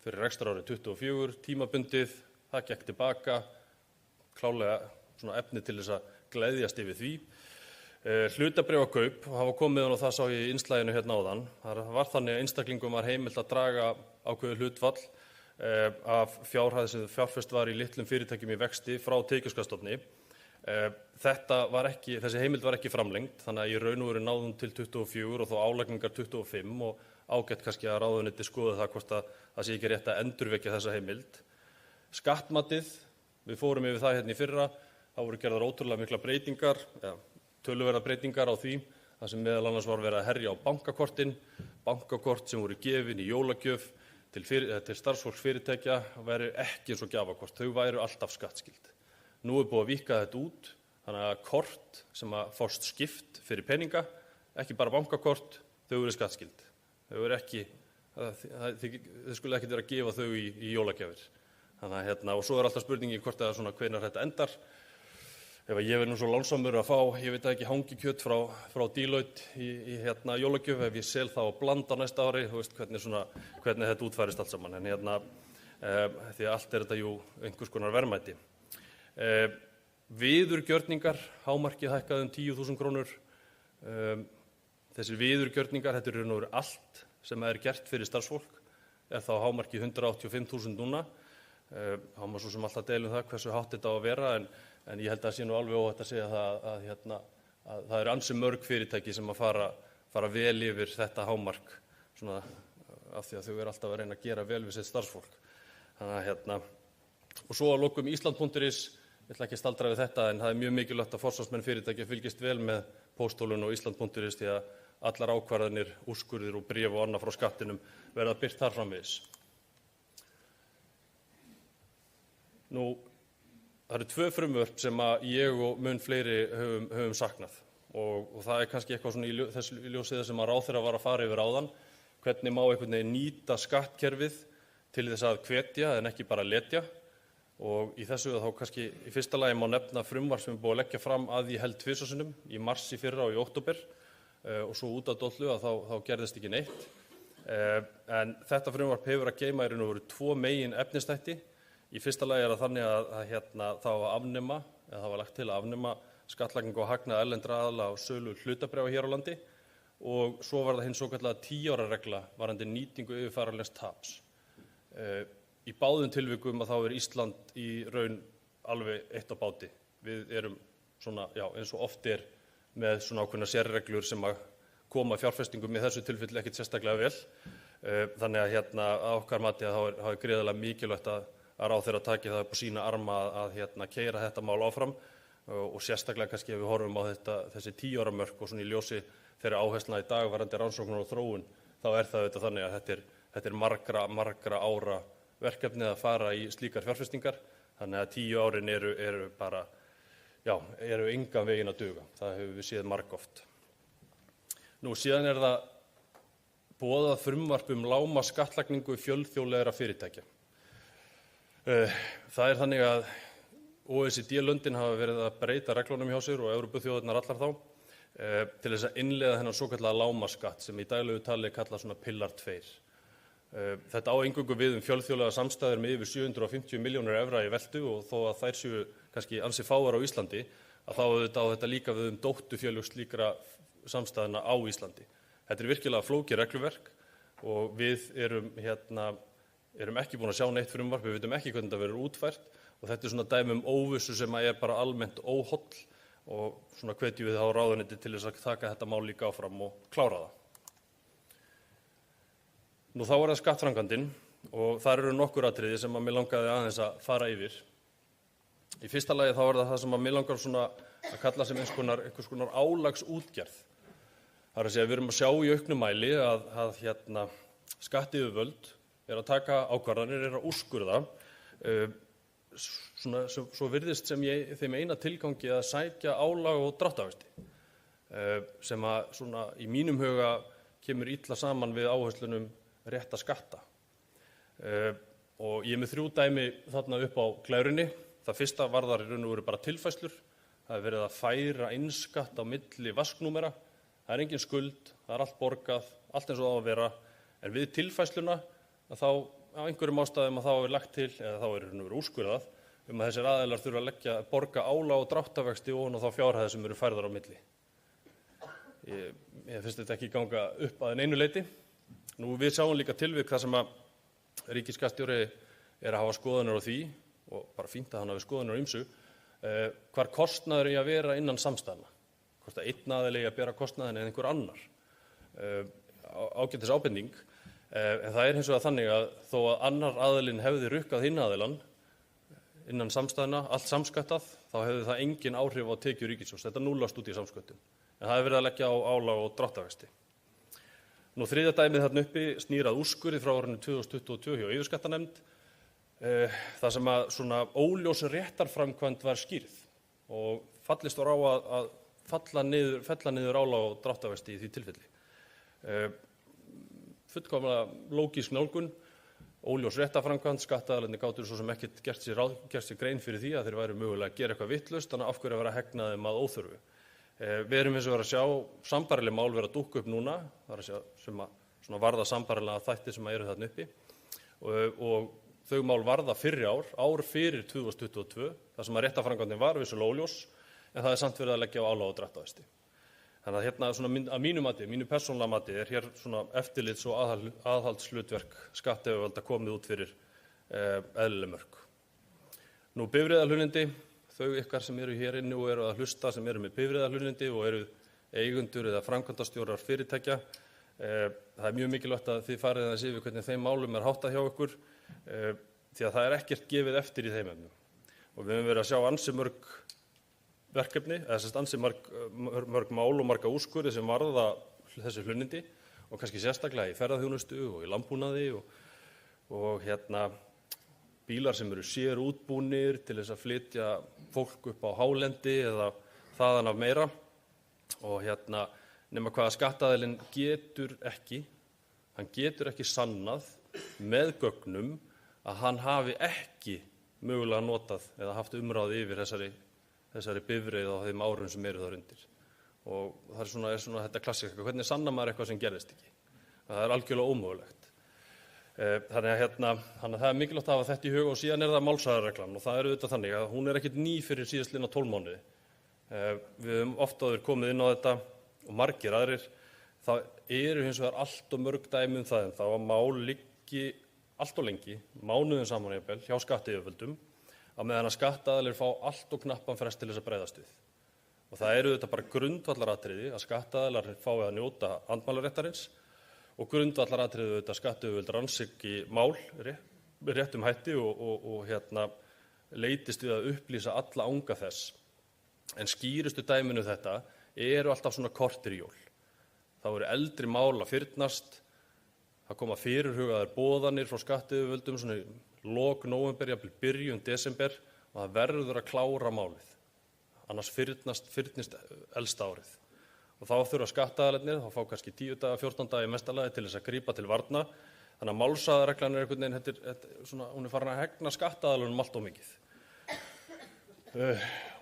fyrir rekstrarárið 24, tímabundið, það gekk tilbaka, klálega svona efni til þess að gleðjast yfir því. Hlutabréfakaup hafa komið og það sá ég í innslaginu hérna áðan. Það var þannig að einstaklingum var heimilt að draga ákveðið hlutfall af fjárhæð sem fjárfest var í litlum fyrirtækjum í vexti frá tekjuskattsstofni. Þessi heimild var ekki framlengd, þannig að í raun og veru náðum til 24 og þó álagningar 25 og ágætt kannski að ráðuneyti skoði það hvort að það sé ekki rétt að endurvekja þessa heimild. Skattmatið, við fórum yfir það hérna í fyrra, það voru gerðar ótrúlega mikla breytingar, töluverðar breytingar á því, það sem meðal annars var verið að herja á bankakortin, bankakort sem voru gefin í jólagjöf til starfsfólks fyrirtækja væru ekki eins og gjafakort, þau væru alltaf skattskyld. Nú er búið að víkka þetta út, þannig að kort sem að fást skipt fyrir peninga, ekki bara bankakort, þau eru skattskyld. Þau eru ekki, þið skulle ekki vera að gefa þau í jólagjafir. Þannig að og svo er alltaf spurningin hvort að svona hvenær þetta endar. Ef ég verð nú svo lánsamur að fá, ég veit ekki, hangikjöt frá Deloitte í jólagjöf, ef ég sel það á bland á næsta ári, þú veist hvernig þetta útfærist allt saman. En því að allt er þetta jú einhvers konar verðmæti. Viðurgjörningar, hámarkið hækkað 10.000 krónur. Þessir viðurgjörningar, þetta er raun og veru allt sem er gert fyrir starfsfólk, er þá hámarkið 185.000 núna. Þá má svo sem alltaf deilum það hversu hátt þetta á að vera, en ég held að það sé nú alveg óhætt að segja að það eru ansi mörg fyrirtæki sem að fara vel yfir þetta hámark, svona af því að þau eru alltaf að reyna að gera vel við sitt starfsfólk. Og svo að lokum Ísland.is, ég ætla ekki að staldra við þetta, en það er mjög mikilvægt að forsvarsmenn fyrirtækja fylgist vel með pósthólfinu og Ísland.is því að allar ákvarðanir, úrskurðir og bréf og annað frá skattinum verða birt þar framvegis. Nú, það eru 2 frumvörp sem að ég og mun fleiri höfum saknað og það er kannski eitthvað svona í þessu ljósið sem að ráðherra var að fara yfir áðan, hvernig má einhvern veginn nýta skattkerfið til þess að hvetja en ekki bara letja. Og í þessu þá kannski í fyrsta lagi má nefna frumvarp sem er búið að leggja fram að ég held 2 sinnum, í mars í fyrra og í október og svo út af dollu að þá gerðist ekki neitt. En þetta frumvarp hefur að geyma í raun og veru 2 megin efnisþætti. Í fyrsta lagi það þannig að það var afnema, eða það var lagt til að afnema skattlagningu á hagnað erlendra aðila á sölu hlutabréfa hér á landi og svo var það hin svokallaða 10 ára regla varðandi nýtingu yfirfæranlegs taps. Í báðum tilvikum að þá Ísland í raun alveg eitt á báti. Við erum svona, eins og oft með svona ákveðna sérreglur sem að koma fjárfestingum í þessu tilfelli ekkert sérstaklega vel. Þannig að okkar mati að þá er gríðarlega mikilvægt að ráðherra taki það upp á sína arma að keyra þetta mál áfram og sérstaklega kannski ef við horfum á þessi 10 ára mörk og svona í ljósi þeirra áherslna í dag varðandi rannsóknir og þróun, þá það auðvitað þannig að þetta margra ára verkefni að fara í slíkar fjárfestingar. Þannig að 10 árin eru bara, eru engan veginn að duga. Það hefur við séð margoft. Nú síðan það boðað frumvarp lágmarksskattlagningu fjölþjóðlegra fyrirtækja. Það þannig að OECD-löndin hafa verið að breyta reglunum hjá sér og Evrópuþjóðirnar allar þá til þess að innleiða þennan svokallaða lágmarksskatt sem í daglegu tali kallað svona Pillar 2. Þetta á eingöngu við fjölþjóðlega samstæður með yfir 750 milljónir evra í veltu og þó að þær séu kannski ansi fáar á Íslandi, að þá á þetta líka við dótturfélög slíkra samstæðna á Íslandi. Þetta virkilega flókið regluverk og við erum ekki búin að sjá neitt frumvarp, við vitum ekki hvernig það verður útfært og þetta svona dæmi óvissu sem bara almennt óholl og svona hvetjum við þá ráðuneyti til þess að taka þetta mál líka áfram og klára það. Nú þá það skattframkvæmdin og þar eru nokkur atriði sem að mig langaði aðeins að fara yfir. Í fyrsta lagi þá það sem að mig langar svona að kalla sem einhvers konar álagsútgerð. Það að segja við erum að sjá í auknum mæli að skattyfirvöld að taka ákvarðanir, að úrskurða svo virðist sem þeim eina tilgangi að sækja álag og dráttarvexti sem að svona í mínum huga kemur illa saman við áherslunum rétta skatta. Og ég með 3 dæmi þarna upp á glærunni. Það fyrsta varðar í raun og veru bara tilfærslur. Það verið að færa innskatt á milli vasknúmera. Það engin skuld, það allt borgað, allt eins og það á að vera. En við tilfærsluna að þá á einhverjum ástæðum að þá lagt til, eða þá í raun og veru úrskurðað, að þessir aðilar þurfa að borga álag og dráttarvexti ofan á þá fjárhæðir sem eru færðar á milli. Ég finnst þetta ekki ganga upp að einu leyti. Nú við sjáum líka tilvik þar sem að ríkisskattstjóri að hafa skoðanir á því, og bara fínt að hann hafi skoðanir á ýmsu, hvar kostnaður að vera innan samstæðna. Hvort að einn aðili að bera kostnaðin eða einhver annar. Ágætis ábending. En það hins vegar þannig að þó að annar aðilinn hefði rukkað hinn aðilann innan samstæðna, allt samskattað, þá hefði það engin áhrif á tekjur ríkissjóðs. Þetta núllast út í samsköttum. En það verið að leggja á álag og dráttarvexti. Nú þriðja dæmið þarna uppi snýr að úrskurði frá árinu 2022 hjá yfirskattanefnd, þar sem að svona óljós réttarframkvæmd var skýrð og fallist var á að fella niður álag og dráttarvexti í því tilfelli. Fullkomlega lógísk nálgun, óljós réttarframkvæmd, skattaðalarnir gátu svo sem ekkert gert sér grein fyrir því að þeir væru mögulega að gera eitthvað vitlaust, þannig að af hverju að vera hegna þeim að óþörfu. Við erum hins vegar að sjá sambærileg mál vera að dúkka upp núna, það að segja sem að varða sambærilega þætti sem eru þarna uppi og þau mál varða fyrri ár fyrir 2022, þar sem að réttarframkvæmdin var vissulega óljós, en það samt verið að leggja á álag og dráttarvexti. Þannig að hérna svona að mínu mati, mínu persónulega mati, hér svona eftirlits- og aðhaldshlutverk skattyfirvalda komið út fyrir eðlileg mörk. Nú bifreiðarhlunnindi, þau ykkar sem eru hér inni og eru að hlusta sem eru með bifreiðarhlunnindi og eru eigendur eða framkvæmdastjórar fyrirtækja. Það mjög mikilvægt að þið farið aðeins yfir hvernig þeim málum háttað hjá ykkur, því að það ekkert gefið eftir í þeim efnum. Og við höfum verið að sjá ansi mörg verkefni, eða ansi mörg mál og marga úrskurði sem varða þessi hlunnindi og kannski sérstaklega í ferðaþjónustu og í landbúnaði og bílar sem eru sér útbúnir til þess að flytja fólk upp á hálendi eða þaðan af meira og nema hvaða skattaðilinn getur ekki sannað með gögnum að hann hafi ekki mögulega notað eða haft umráð yfir þessari bifreið á þeim árum sem eru þar undir. Og það er svona þetta klassíska, hvernig sannar maður eitthvað sem gerðist ekki? Það algjörlega ómögulegt. Þannig að það mikilvægt að hafa þetta í huga og síðan það málshraðareglan og það auðvitað þannig að hún ekkert ný fyrir síðastliðna 12 mánuði. Við höfum oft áður komið inn á þetta og margir aðrir. Það hins vegar allt og mörg dæmi það en þá að mál liggi allt og lengi, mánuðum saman jafnvel, hjá skattyfirvöldum á meðan að skattaðilar fá allt og knappan frest til þess að bregðast við. Og það auðvitað bara grundvallaratriði að skattaðilar fái að njóta andmælaréttarins og grundvallaratriði auðvitað skattyfirvöld rannsaki mál réttum hætti og leitist við að upplýsa alla anga þess. En skýrustu dæminu þetta eru alltaf svona korter í jól. Það voru eldri mál að fyrnast, það koma fyrirhugaðar boðanir frá skattyfirvöldum svona í lok nóvember, jafnvel byrjun desember og það verður að klára málið. Annars fyrnist elsta árið. Og þá þurfa skattaðilarnir, þá fá kannski 10 daga, 14 daga í mesta lagi til þess að grípa til varna. Þannig að málshraðareglan einhvern veginn, hún farin að hegna skattaðilunum allt of mikið.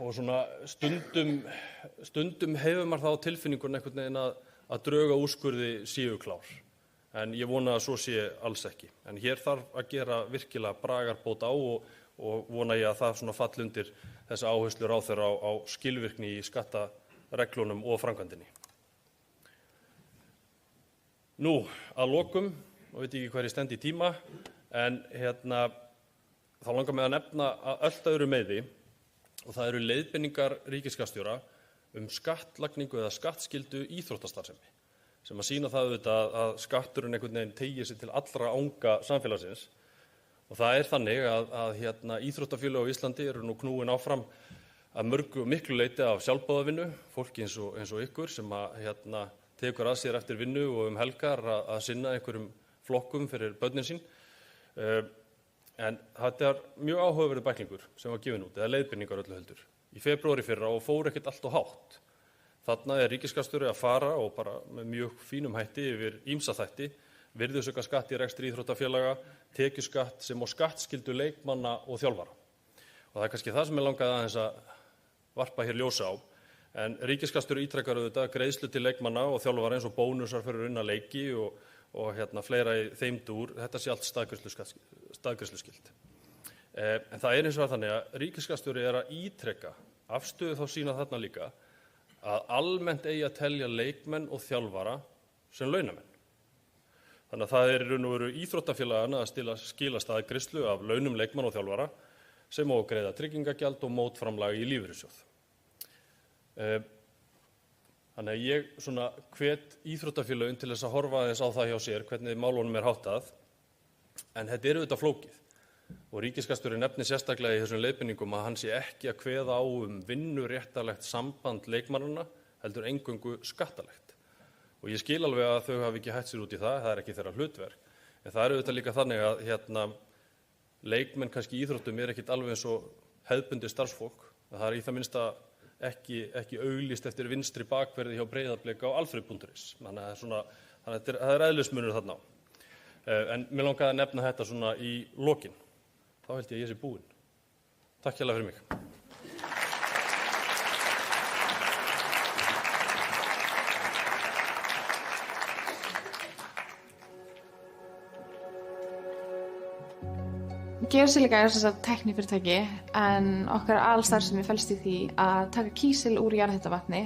Og svona stundum hefur maður þá tilfinningun einhvern veginn að drög að úrskurði séu klár. En ég vona að svo sé alls ekki. En hér þarf að gera virkilega bragarbót á og vona ég að það svona falli undir þessa áherslu ráðherra á skilvirkni í skattareglunum og framkvæmdinni. Nú, að lokum, og veit ekki hver ég stend í tíma, en þá langar mig að nefna að öll öðru meði og það eru leiðbeiningar ríkisskattstjóra skattlagningu eða skattskyldu íþróttastarfsemi sem að sýna það auðvitað að skatturinn einhvern veginn teygir sig til allra anga samfélagsins. Og það þannig að íþróttafélög á Íslandi eru nú knúin áfram að mörgu miklu leyti af sjálfboðavinnu, fólki eins og ykkur sem tekur að sér eftir vinnu og helgar að sinna einhverjum flokkum fyrir börnin sín. En þetta mjög áhugaverður bæklingur sem var gefin út, eða leiðbeiningar öllu heldur, í febrúar í fyrra og fór ekkert allt of hátt. Þarna ríkisskattstjóri að fara og bara með mjög fínum hætti yfir ýmsa þætti, virðisaukaskatt í rekstri íþróttafélaga, tekjuskatt sem og skattskyldu leikmanna og þjálfara. Og það kannski það sem langaði aðeins að varpa hér ljósa á. En ríkisskattstjóri ítrekar auðvitað greiðslu til leikmanna og þjálfara eins og bónusar fyrir unna leiki og fleira í þeim dúr. Þetta sé allt staðgreiðsluskyld. En það hins vegar þannig að ríkisskattstjóri að ítreka afstöðu þá sína þarna líka að almennt eigi að telja leikmenn og þjálfara sem launamenn. Þannig að það í raun og veru íþróttafélagana að skila staðgreiðslu af launum leikmanna og þjálfara sem og greiða tryggingagjald og mótframlag í lífeyrissjóð. Þannig að ég hvet íþróttafélögin til þess að horfa aðeins á það hjá sér hvernig málunum háttað, en þetta auðvitað flókið. Og ríkisskattstjóri nefnir sérstaklega í þessum leiðbeiningum að hann sé ekki að kveða á vinnuréttarlegt samband leikmannanna, heldur eingöngu skattalegt. Og ég skil alveg að þau hafi ekki hætt sér út í það ekki þeirra hlutverk. En það auðvitað líka þannig að leikmenn kannski í íþróttum ekkert alveg eins og hefðbundið starfsfólk. Það í það minnsta ekki auglýst eftir vinstri bakverði hjá Breiðablik á alfred.is. Þannig að það eðlismunur þarna á. En mér langaði að nefna þetta í lokin. Þá held ég sé búinn. Takk hérlega fyrir mig. Gersilica þess að tæknifyrirtæki en okkar alstarfsemi felst í því að taka kísil úr jarðhitavatni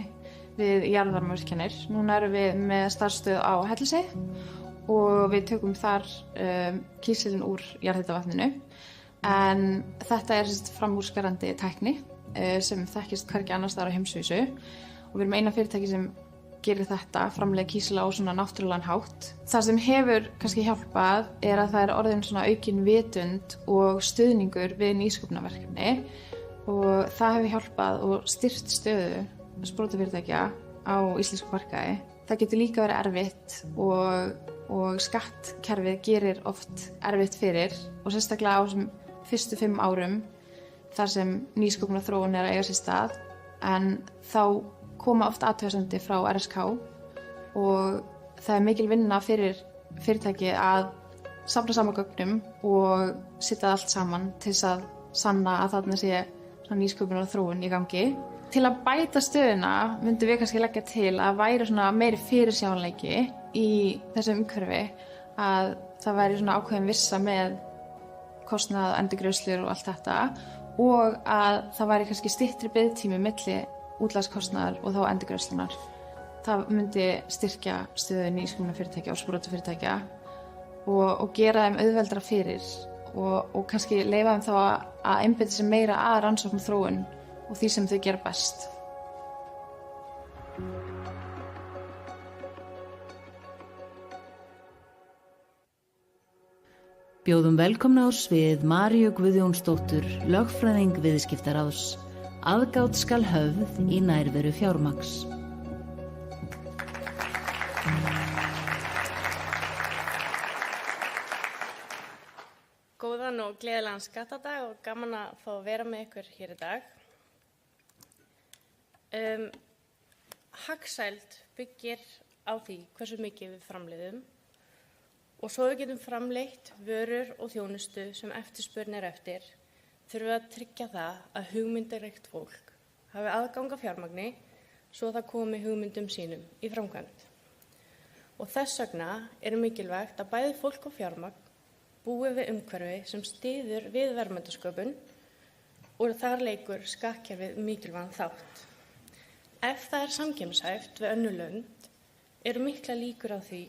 við jarðvarmavirkjanir. Núna erum við með starfsstöð á Hellisheiði og við tökum þar kísilinn úr jarðhitavatninu. En þetta framúrskarandi tækni sem þekkist hvergi annars staðar á heimsvísu og við erum eina fyrirtæki sem gerir þetta, framleiðir kísil á svona náttúrulegan hátt. Það sem hefur kannski hjálpað að það orðin svona aukin vitund og stuðningur við nýsköpunarverkefni og það hefur hjálpað og styrkt stöðu sprotafyrirtækja á íslensku markaði. Það getur líka verið erfitt og skattkerfið gerir oft erfitt fyrir og sérstaklega á þessum fyrstu 5 árum þar sem nýsköpunarþróun að eiga sér stað, en þá koma oft athugasemdir frá RSK og það mikil vinna fyrir fyrirtæki að safna saman gögnum og setja allt saman til þess að sanna að þarna sé nýsköpunarþróun í gangi. Til að bæta stöðuna myndum við kannski leggja til að væri meiri fyrirsjáanleiki í þessu umhverfi að það væri svona ákveðin vissa með kostnað, endurgreiðslur og allt þetta og að það væri kannski styttri biðtími milli útlagskostnaðar og þá endurgreiðslunar. Það myndi styrkja stöðu nýsköpunarfyrirtækja og sprotafyrirtækja og gera þeim auðveldara fyrir og kannski leyfa þeim þá að einbeita sig meira að rannsókn og þróun og því sem þau gera best. Bjóðum velkomna á svið Maríu Guðjónsdóttur, lögfræðing viðskiptaráðs. Aðgát skal höfð í nærveru fjármagns. Góðan og gleðilegan skattadag og gaman að fá að vera með ykkur hér í dag. Hagsæld byggir á því hversu mikið við framleiðum og svo við getum framleitt vörur og þjónustu sem eftirspurn er eftir, þurfum við að tryggja það að hugmyndaríkt fólk hafi aðgang að fjármagni svo það komi hugmyndum sínum í framkvæmd. Og þess vegna er mikilvægt að bæði fólk og fjármagn búi við umhverfi sem styður við verðmætasköpun og þar leikur skattkerfið mikilvægan þátt. Ef það er samkeppnishæft við önnur lönd eru miklar líkur á því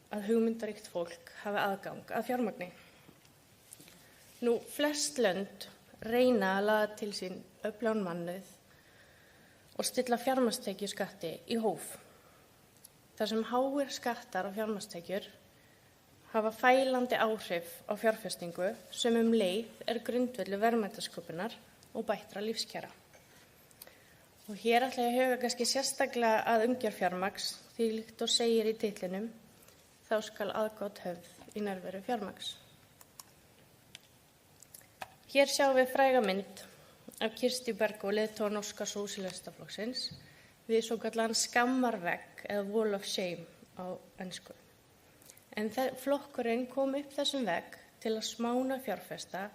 að hugmyndaríkt fólk hafi aðgang að fjármagni. Flest lönd reyna að laða til sín öflugan mannauð og stilla fjármagnstekjuskatti í hóf. Þar sem háir skattar á fjármagnstekjur hafa fælandi áhrif á fjárfestingu sem leið er grundvöllur verðmætasköpunar og bættra lífskjara. Og hér ætla ég að huga kannski sérstaklega að umgjörð fjármagns því líkt og segir í titlinum, þá skal aðgát höfð í nærveru fjármagns. Hér sjáum við fræga mynd af Kirsti Bergó, leiðtoga norska sósíalistaflokksins, við svokallaðan skammarvegg eða wall of shame á ensku. En flokkurinn kom upp þessum vegg til að smána fjárfesta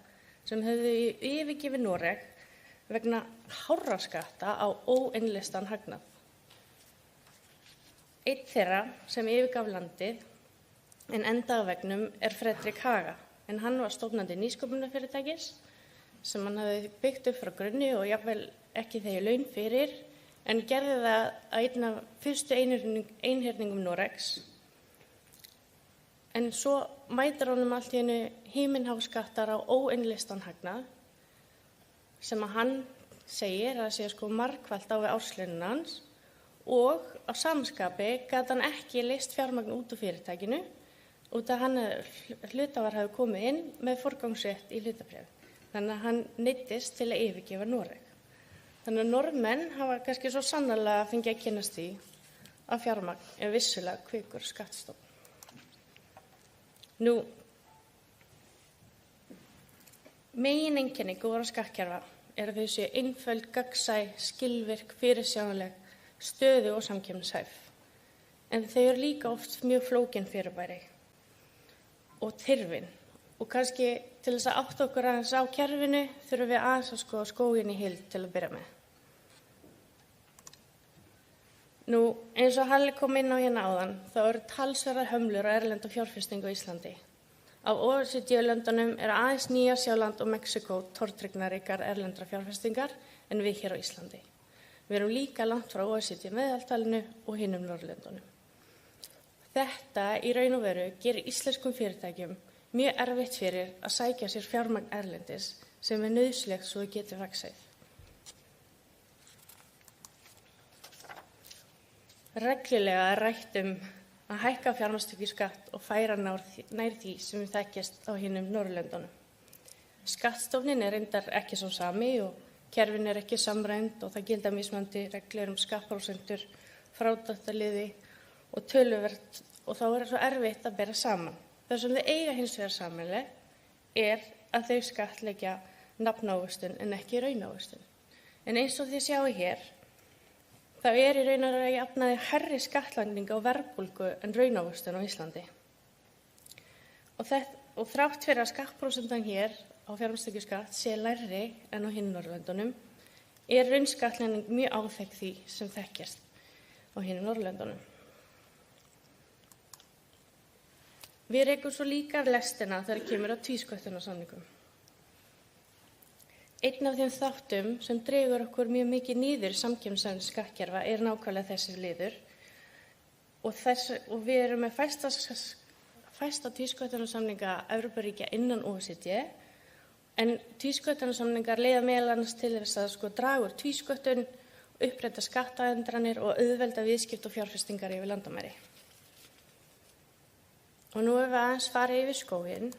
sem höfðu yfirgefið Noreg vegna hárra skatta á óinnleystan hagnað. Einn þeirra sem yfirgaf landið en endaði á veggnum er Fredrik Haga, en hann var stofnandi nýsköpunarfyrirtækis sem hann hafði byggt upp frá grunni og jafnvel ekki þegið laun fyrir, en gerði það að einn af fyrstu einhyrningum Noregs. En svo mætir honum allt í einu himinháskattar á óinnleystan hagnað sem að hann segir að sé margfalt á við árslaunina hans og á samskapi gat hann ekki leyst fjármagn út úr fyrirtækinu út af hlutafar hafi komið inn með forgangsrétt í hlutabréf. Þannig að hann neyddist til að yfirgefa Noreg. Þannig að Norðmenn hafa kannski svo sannarlega fengið að kynnast því að fjármagn er vissulega kvikur skattstofn. Megineinkenni góðra skattkerfa er að þau séu einföld, gagnsæ, skilvirk, fyrirsjáanleg, stöðu og samkeppnishæf. En þau eru líka oft mjög flókin fyrirbæri og tyrfin. Og kannski til þess að átta okkur aðeins á kerfinu þurfum við aðeins að skoða skóginn í heild til að byrja með. Eins og Halli kom inn á hérna áðan, þá eru talsverðar hömlur á erlenda fjárfestingu á Íslandi. Af OECD-löndunum eru aðeins Nýja-Sjáland og Mexíkó tortryggnarríkar erlendra fjárfestingar en við hér á Íslandi. Við erum líka langt frá OECD-meðaltalinu og hinum Norðurlöndunum. Þetta í raun og veru gerir íslenskum fyrirtækjum mjög erfitt fyrir að sækja sér fjármagn erlendis sem er nauðsynlegt svo þau geti vaxið. Reglulega er rætt að hækka fjármagnstekjuskatt og færa nær því sem við þekkjast á hinum Norðurlöndunum. Skattstofninn er reyndar ekki sá sami og kerfin er ekki samræmd og það gilda mismunandi reglur skattprósentur, frádráttarliði og töluvert og þá er svo erfitt að bera saman. Það sem þau eiga hins vegar sameiginlegt er að þau skattleggja nafnávöxtun en ekki raunávöxtun. En eins og þið sjáu hér, þá er í raun og veru að jafnaði hærri skattlagning á verðbólgu en raunávöxtun á Íslandi. Og þrátt fyrir að skattprósentan hér á fjármagnstekjuskatt sé lægri en á hinum Norðurlöndunum, er raunskattlagning mjög áþekk því sem þekkjast á hinum Norðurlöndunum. Við rekum svo líka lestina þegar kemur að tvísköttunarsamningum. Einn af þeim þáttum sem dregur okkur mjög mikið niður samkeppnishæfni skattkerfa nákvæmlega þessi liður og við erum með fæsta tvísköttunarsamninga Evrópuríkja innan OECD en tvísköttunarsamningar leiða meðal annars til þess að draga úr tvísköttun, uppræta skattaendranir og auðvelda viðskipti og fjárfestingar yfir landamæri. Og nú við aðeins farið yfir skóginn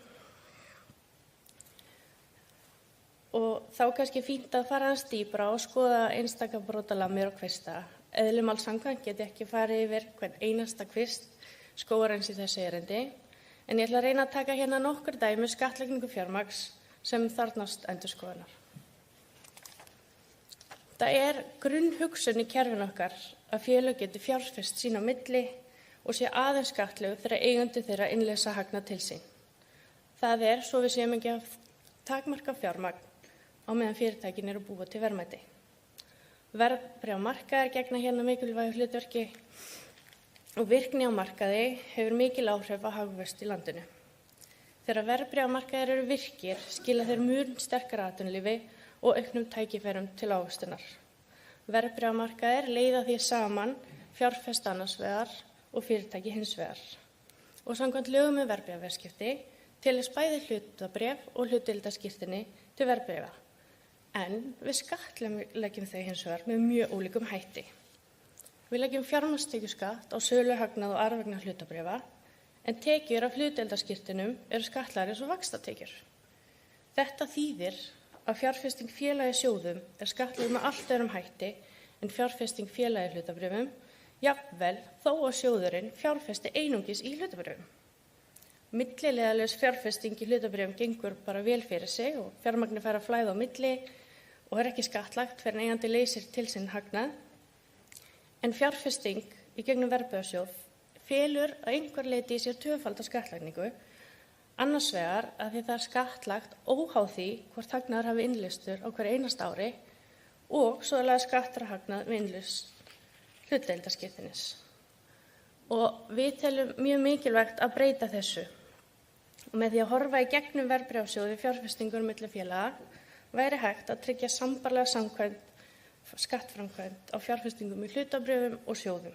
og þá kannski fínt að fara aðeins dýpra og skoða einstaka brotalamir og kvista. Eðli máls samkvæmt get ég ekki farið yfir hvern einasta kvist skógarins í þessu erindi, en ég ætla að reyna að taka hérna nokkur dæmi skattlagningu fjármagns sem þarfnast endurskoðunar. Það grunnhugsun í kerfinu okkar að félög geti fjárfest sín á milli og sé aðeins skattlög þegar eigendur þeirra innleysa hagnað til sín. Það svo við séum ekki að takmarka fjármagn á meðan fyrirtækin eru búa til verðmæti. Verðbréfamarkaðir gegna hérna mikilvægu hlutverki og virkni á markaði hefur mikil áhrif á hagvöxt í landinu. Þegar verðbréfamarkaðir eru virkir skila þeir mun sterkara atvinnulífi og auknum tækifærum til ávöxtunar. Verðbréfamarkaðir leiða því saman fjárfest annars vegar og fyrirtæki hins vegar. Og samkvæmt lögum verðbréfaviðskipti telst bæði hlutabréf og hlutdeildarskírteini til verðbréfa. En við skattleggjum þau hins vegar með mjög ólíkum hætti. Við leggjum fjármagnstekjuskatt á sölu, hagnað og arfegna hlutabréfa, en tekjur af hlutdeildarskírteinum eru skattlagðar eins og vaxtatekjur. Þetta þýðir að fjárfesting félaga í sjóðum skattlögð með allt öðrum hætti en fjárfesting félaga í hlutabréfum, jafnvel þó að sjóðurinn fjárfesti einungis í hlutabréfum. Millileiðalaus fjárfesting í hlutabréfum gengur bara vel fyrir sig og fjármagni fær að flæða á milli og ekki skattlagt fyrr en eigandi leysir til sinn hagnað. En fjárfesting í gegnum verðbréfasjóð felur að einhver leyti í sér tvöfalda skattlagningu, annars vegar að því það skattlagt óháð því hvort hagnaður hafi innleystur á hverju einasta ári og svo skattur hagnað við innlausn hlutdeildarskírteinis. Og við teljum mjög mikilvægt að breyta þessu. Og með því að horfa í gegnum verðbréfasjóði fjárfestingur milli félaga væri hægt að tryggja sambarlega skattframkvæmd á fjárfestingum í hlutabréfum og sjóðum,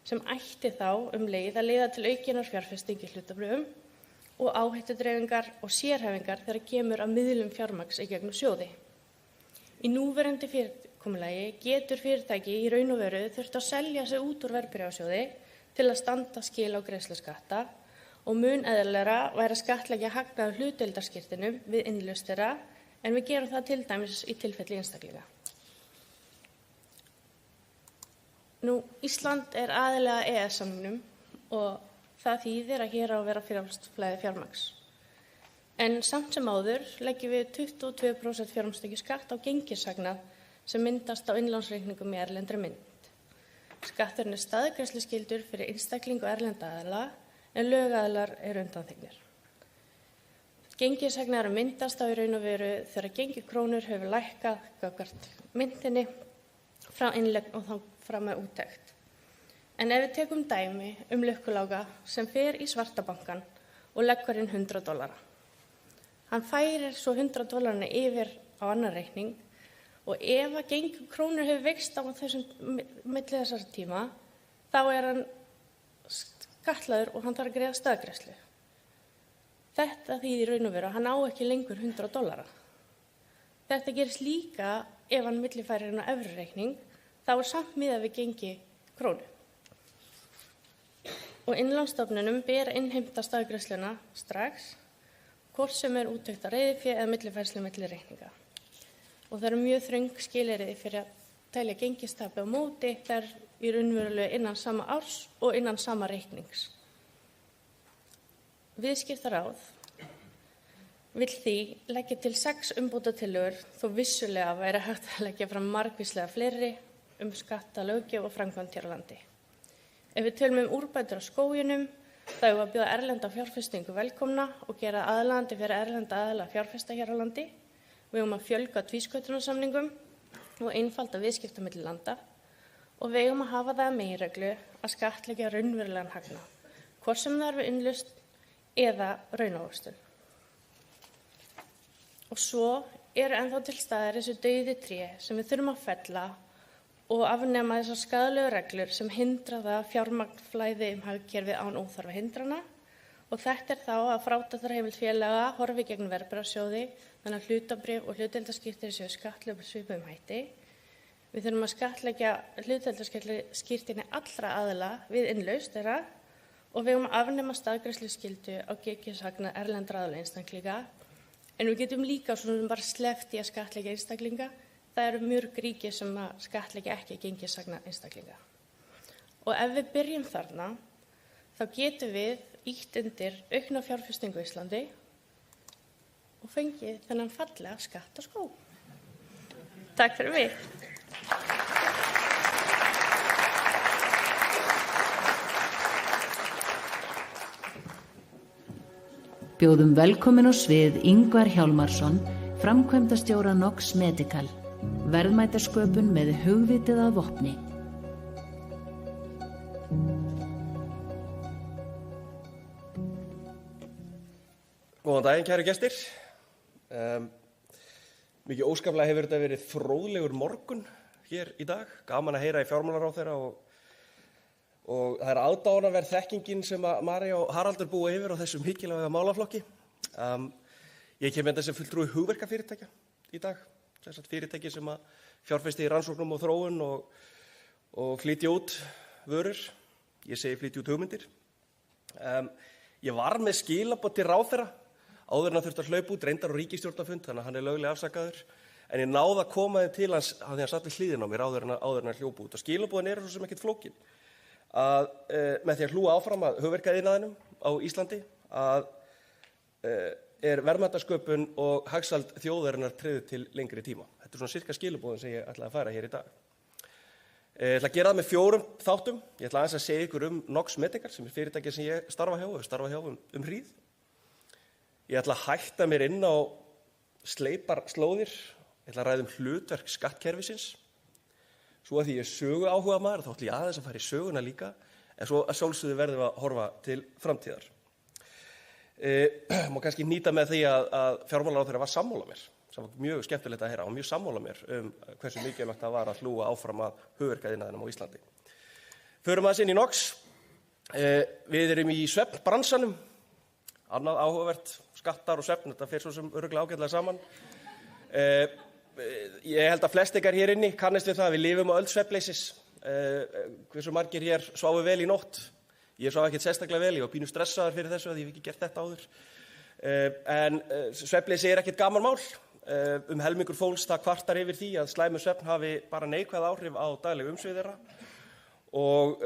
sem ætti þá leið að leiða til aukinnar fjárfesting í hlutabréfum og áhættudreifingar og sérhæfingar þegar kemur að miðlum fjármagns í gegnum sjóði. Í núverandi fyrirkomulagi getur fyrirtæki í raun og veru þurft að selja sig út úr verðbréfasjóði til að standa skil á greiðslu skatta og mun eðlilegra væri að skattleggja hagnað af hlutdeildarskírteinum við innlausn þeirra en við gerum það til dæmis í tilfelli einstaklinga. Ísland aðili að EES-samningnum og það þýðir að hér á að vera frjálst flæði fjármagns. En samt sem áður leggjum við 22% fjármagnstekjuskatt á gengishagnað sem myndast á innlánsreikningum í erlendri mynt. Skatturinn staðgreiðsluskyldur fyrir einstakling og erlenda aðila en lögaðilar undanþegnir. Gengishagnaður myndast á í raun og veru þegar gengi krónur hefur lækkað gagnvart myntinni frá innlegg og þá fram með úttekt. En ef við tekum dæmi lukkulága sem fer í svartabankan og leggur inn $100. Hann færir svo $100 yfir á annan reikning og ef að gengi krónur hefur veikst á þessum milli þessar tíma, þá hann skattlagður og hann þarf að greiða staðgreiðslu. Þetta þýðir raun og veru að hann á ekki lengur $100. Þetta gerist líka ef hann millifærir inn á evrureikning, þá samt miðað við gengi krónu. Og innlánsstofnunum ber að innheimta staðgreiðsluna strax, hvort sem úttekt á reiðufé eða millifærslu milli reikninga. Og það mjög þröng skilyrði fyrir að telja gengistapi á móti þar í raunverulegu innan sama árs og innan sama reiknings. Viðskiptaráð vill því leggja til 6 umbótatillögur þó vissulega væri hægt að leggja fram margvíslega fleiri skattalöggjöf og framkvæmd hér á landi. Ef við tölum úrbætur á skóginum, þá að bjóða erlenda fjárfestingu velkomna og gera aðlaðandi fyrir erlenda aðila fjárfesta hér á landi. Við að fjölga tvísköttunarsamningum og einfalda viðskipta milli landa og við að hafa það meginreglu að skattleggja raunverulegan hagnað, hvort sem það við innlausn eða raunávöxtun. Og svo eru ennþá til staðar þessu dauði tré sem við þurfum að fella og afnema þessar skaðlegu reglur sem hindra það fjármagnflæði hagkerfið án óþarfa hindrana. Og þetta þá að frádráttarheimild félaga horfi gegn verðbréfasjóði þannig að hlutabréf og hlutdeildarskírteini séu skattlögð með svipuðum hætti. Við þurfum að skattleggja hlutdeildarskírteini allra aðila við innlausn þeirra og við eigum að afnema staðgreiðsluskyldu á gengishagnað erlendra aðila einstaklinga. En við getum líka svona bara sleppt í að skattleggja einstaklinga. Það eru mörg ríki sem að skattleggja ekki gengishagnað einstaklinga. Og ef við byrjum þarna, þá getum við ýtt undir aukna fjárfestingu í Íslandi og fengið þennan fallega skatt og skó. Takk fyrir mig. Bjóðum velkomin á svið Ingvar Hjálmarsson, framkvæmdastjóra Nox Medical, verðmætasköpun með hugvitið að vopni. Góðan daginn, kæru gestir. Mikið óskaplega hefur þetta verið fróðlegur morgun hér í dag. Gaman að heyra í fjármálaráðherra og það er aðdáunarverð þekkingin sem að María og Haraldur búa yfir á þessum mikilvæga málaflokki. Ég kem með þessi fulltrúi hugverkafyrirtækja í dag. Þessar fyrirtæki sem að fjárfesti í rannsóknum og þróun og flytja út vörur. Ég segi flytja út hugmyndir. Ég var með skilaboð til ráðherra áður en hann þurfti að hlaupa út, reyndar á ríkisstjórnarfund, þannig að hann er löglega afsakaður. En ég náði að koma þeim til hans að hann satt við hliðina á mér áður en hann hljópa út. Og skilaboðin eru svo sem ekkert flókin. Að með því að hlúa áfram að hugverkaiðnaðinum á Íslandi að er verðmætasköpun og hagsæld þjóðarinnar tryggð til lengri tíma. Þetta er svona sirka skilaboðin sem ég ætla að færa hér í dag. Ég ætla að gera það með 4 þáttum. Ég ætla aðeins að segja ykkur Nox Medical sem er fyrirtæki sem ég starfa hjá um hríð. Ég ætla að hætta mér inn á sleipar slóðir. Ég ætla að ræða hlutverk skattkerfisins. Svo að því ég sögu áhuga maður, þá ætla ég aðeins að fara í söguna líka, en svo að sjálfsögðu verðum við að horfa til framtíðar. Má kannski nýta með því að fjármálaráðherra var sammála mér. Það var mjög skemmtilegt að heyra. Hann var mjög sammála mér hversu mikilvægt það var að hlúa áfram að hugverkaiðnaðinum á Íslandi. Förum aðeins inn í Nox. Við erum í svefnbransanum. Annað áhugavert, skattar og svefn, þetta fer svo sem örugglega ágætlega saman. Ég held að flest ykkar hér inni kannist við það að við lifum á öld svefnleysis. Hversu margir hér sváfu vel í nótt? Ég svaf ekkert sérstaklega vel, ég var pínu stressaður fyrir þessu að ég hef ekki gert þetta áður. En svefnleysi er ekkert gaman mál. Helmingur fólks það kvartar yfir því að slæmur svefn hafi bara neikvæð áhrif á dagleg umsvif þeirra. Og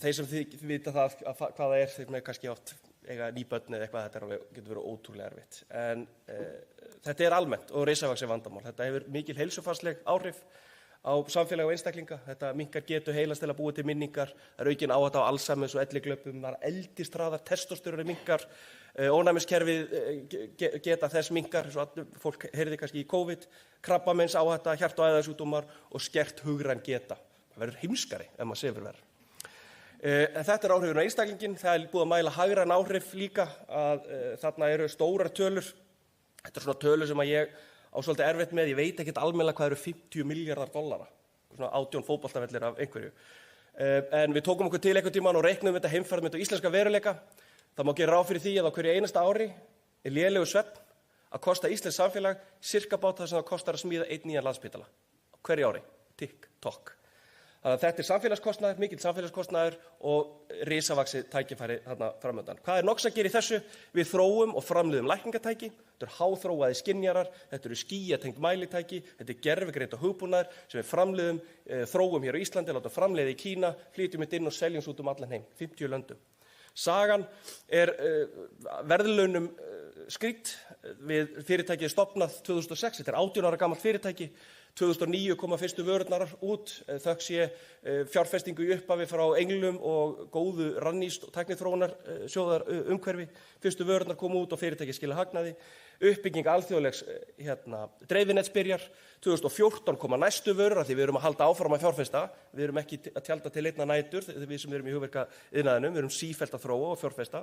þeir sem vita það hvað það er, þeir með kannski oft eiga nýbörn eða eitthvað, þetta getur verið ótrúlega erfitt. En þetta er almennt og risavaxið vandamál. Þetta hefur mikil heilsufarsleg áhrif á samfélag og einstaklinga. Þetta minnkar getu heilans til að búa til minningar. Það er aukin áhætta á Alzheimers og elliglöpum. Það er eldishraðar, testosteroni minnkar, ónæmiskerfið geta þess minnkar, eins og fólk heyrði kannski í COVID, krabbameins áhætta, hjarta- og æðasjúkdómar og skert hugræn geta. Það verður heimskari ef maður sefur verður. En þetta er áhrifin á einstaklingin. Það er búið að mæla hagræn áhrif líka að þarna eru stórar tölur. Þetta er svona tölur sem að ég á svolítið erfitt með. Ég veit ekkert almennilega hvað eru $50 miljardar. Svona 18 fótboltavellir af einhverju. En við tókum okkur til einhvern tímann og reiknum þetta heimferð með íslenska veruleika. Það má gera ráð fyrir því að á hverju einasta ári er lélegur svefn að kosta íslenskt samfélag sirka bát það sem það kostar að smíða 1 nýjan Landspítala. Hverju ári. Tikk, tokk. Þannig að þetta er samfélagskostnaður, mikill samfélagskostnaður og risavaxið tækifæri þarna framöndan. Hvað er Nox að gera í þessu? Við þróum og framleiðum lækningatæki. Þetta eru háþróaði skynjarar, þetta eru skýjatengt mælitæki, þetta er gervigreind og hugbúnaður sem við framleiðum, þróum hér á Íslandi, látum framleiða í Kína, flytjum þetta inn og seljum út allan heim, 50 löndum. Sagan er verðlaunum skrýtt við fyrirtækið stofnað 2006, þetta er 18 ára gamalt fyrirtæki. 2009 koma fyrstu vörurnar út, þökk sé fjárfestingu í upphafi frá englum og góðu rannýst og tækniþróunar sjóðar umhverfi. Fyrstu vörurnar koma út og fyrirtæki skila hagnaði. Uppbygging alþjóðlegs dreifinets byrjar. 2014 koma næstu vörur, því við erum að halda áfram að fjárfesta. Við erum ekki að tjalda til einna nætur, við sem erum í hugverkaiðnaðinum, við erum sífellt að þróa og fjárfesta.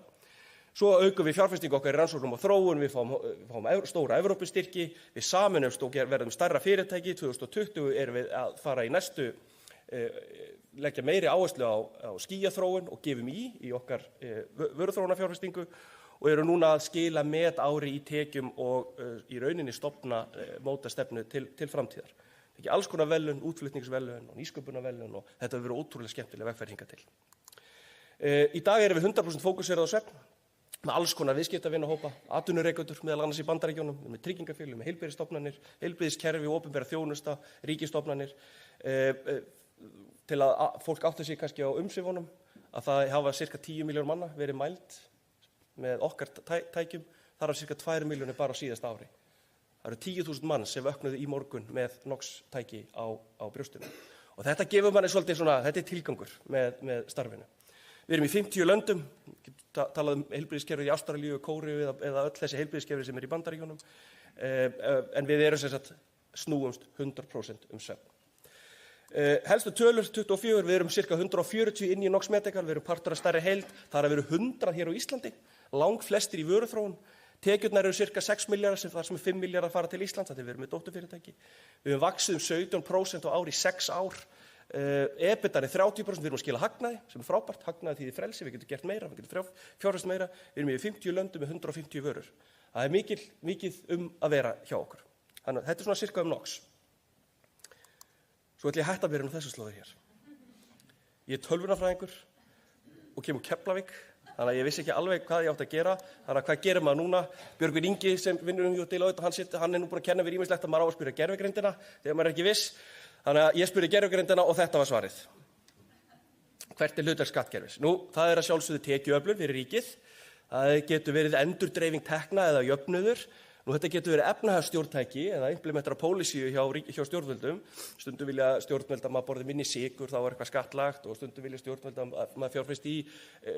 Svo aukum við fjárfestingu okkar í rannsóknum og þróun, við fáum stóra Evrópustyrki, við sameinumst og verðum stærra fyrirtæki. 2020 erum við að fara í næstu, leggja meiri áherslu á skýjaþróun og gefum í okkar vöruþróunarfjárfestingu og eru núna að skila ári í tekjum og í rauninni stofna mótastefnu til framtíðar. Ekki alls konar velun, útflutningsvelun og nýsköpunarvelun og þetta hefur verið ótrúlega skemmtileg vegferð hingað til. Í dag erum við 100% fókuseraðir á svefn, með alls konar viðskiptavinahópa, atvinnurekendur meðal annars í Bandaríkjunum, með tryggingafélög, með heilbrigðisstofnanir, heilbrigðiskerfi, opinbera þjónusta, ríkisstofnanir, til að fólk átti sig kannski á umsvifunum, að það hafa cirka 10 milljónir manna verið mæld með okkar tækjum, þar af cirka 2 milljónir bara á síðasta ári. Það eru 10.000 manns sem vöknuðu í morgun með NOx-tæki á brjóstinu. Og þetta gefur manni svolítið svona, þetta tilgangur með starfinu. Við erum í 50 löndum, talað heilbrigðiskerfið í Ástralíu, Kóreu eða öll þessi heilbrigðiskerfi sem í Bandaríkjunum, en við erum sem sagt snúumst 100% svefn. Helstu tölur 24, við erum cirka 140 inn í NOx Medical, við erum partur af stærri heild, þar eru 100 hér á Íslandi, langflestir í vöruþróun. Tekjurnar eru cirka 6 milljarðar, þar sem 5 milljarðar fara til Íslands, þetta við erum með dótturfyrirtæki. Við höfum vaxið 17% á ári í 6 ár. EBITDA er 30%, við erum að skila hagnaði, sem er frábært, hagnaði því frelsi, við getum gert meira, við getum fjárfest meira, við erum í 50 löndum með 150 vörur. Það er mikið að vera hjá okkur. Þannig að þetta er svona cirka NOx. Svo ætla ég að hætta að byrja þessu slóður hér. Ég er tölvunarfræðingur og kemur úr Keflavík, þannig að ég vissi ekki alveg hvað ég átti að gera. Þannig að hvað gerir maður núna? Björgvin Ingi sem vinnur hjá Deloitte, hann er nú búinn að kenna mér ýmislegt að maður á að spyrja gervigreindina þegar maður er ekki viss. Þannig að ég spurði gervigreindina og þetta var svarið. Hvert er hlutverk skattkerfis? Nú, það er að sjálfsögðu tekjuöflun fyrir ríkið. Það getur verið endurdreifing tekna eða jöfnuður. Nú, þetta getur verið efnahagsstjórntæki eða implementara pólísíu hjá stjórnvöldum. Stundum vilja stjórnvöld að maður borði minni sykur, þá er eitthvað skattlagt, og stundum vilja stjórnvöld að maður fjárfesti í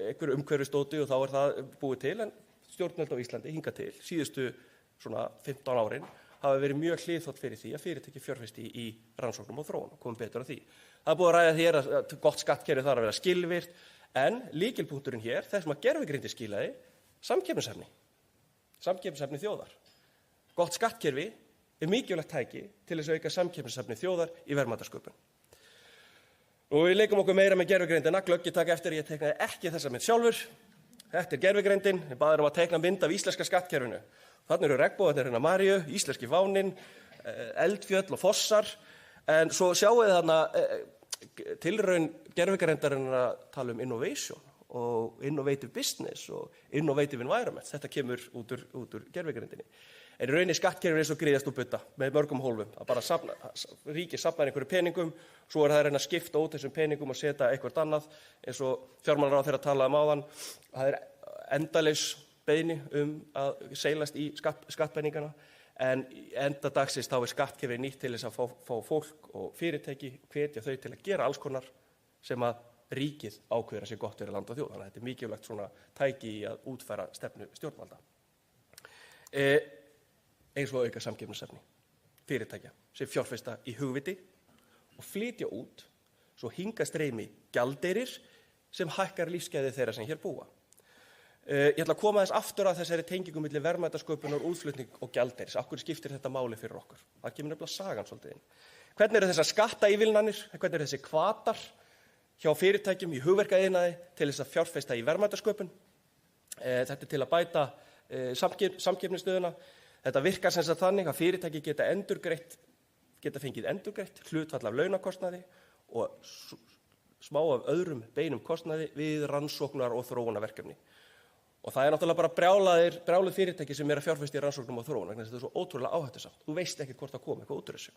einhverju umhverfisdóti og þá er það búið til. En stjórnvöld á Íslandi hingað til síðustu svona 15 árin hafa verið mjög hliðholl fyrir því að fyrirtæki fjárfesti í rannsóknum og þróun og komum betur að því. Það er búið að ræða hér að gott skattkerfi þarf að vera skilvirkt, en lykilpunkturinn hér, þess að gervigreindin skilaði, samkeppnishæfni þjóðar. Gott skattkerfi er mikilvægt tæki til þess að auka samkeppnishæfni þjóðar í verðmætasköpun. Og við leikum okkur meira með gervigreindina, glöggi taka eftir, ég teiknaði ekki þessa mynd sjálfur. Þetta er gervigreindin, ég baði að teikna mynd af íslenska skattkerfinu. Þannig eru regnbogarnir hérna Maríu, íslenski fáninn, eldfjöll og fossar, en svo sjáum við þarna tilraun gervigreindarinnar að tala innovation og innovative business og innovative environment. Þetta kemur út úr gervigreindinni. En í rauninni skattkerfið er svo gríðast úr butta með mörgum hólfum. Að bara ríkið safnar einhverju peningum, svo er það að reyna að skipta út þessum peningum og setja eitthvað annað, eins og fjármálaráðherra talaði áðan. Það er endalaus beiðni að seilast í skattpenningana, en enda dagsins þá er skattkerfið nýtt til þess að fá fólk og fyrirtæki, hvetja þau til að gera alls konar sem að ríkið ákveður að sé gott fyrir land og þjóð. Þannig að þetta er mikilvægt svona tæki í að útfæra stefnu stjórnvalda. Eins og auka samkeppnishæfni fyrirtækja sem fjárfesta í hugviti og flytja út svo hingað streymi gjaldeyrir sem hækkar lífsgæði þeirra sem hér búa. Ég ætla að koma þess aftur að þessari tengingu milli verðmætasköpunar, útflutning og gjaldeyris. Af hverju skiptir þetta máli fyrir okkur? Það kemur nefnilega sagan svolítið inn. Hvernig eru þessar skattaívilnanir, hvernig eru þessi hvatar hjá fyrirtækjum í hugverkaiðnaði til þess að fjárfesta í verðmætasköpun? Þetta er til að bæta samkeppnisstöðuna. Þetta virkar sem sagt þannig að fyrirtæki geta fengið endurgreitt hlutfall af launakostnaði og smá af öðrum beinum kostnaði við rannsóknar og þróunarverkefni. Og það er náttúrulega bara brjáluð fyrirtæki sem er að fjárfesta í rannsóknum og þróun, vegna þess að þetta er svo ótrúlega áhættusamt. Þú veist ekkert hvort það komi eitthvað út úr þessu.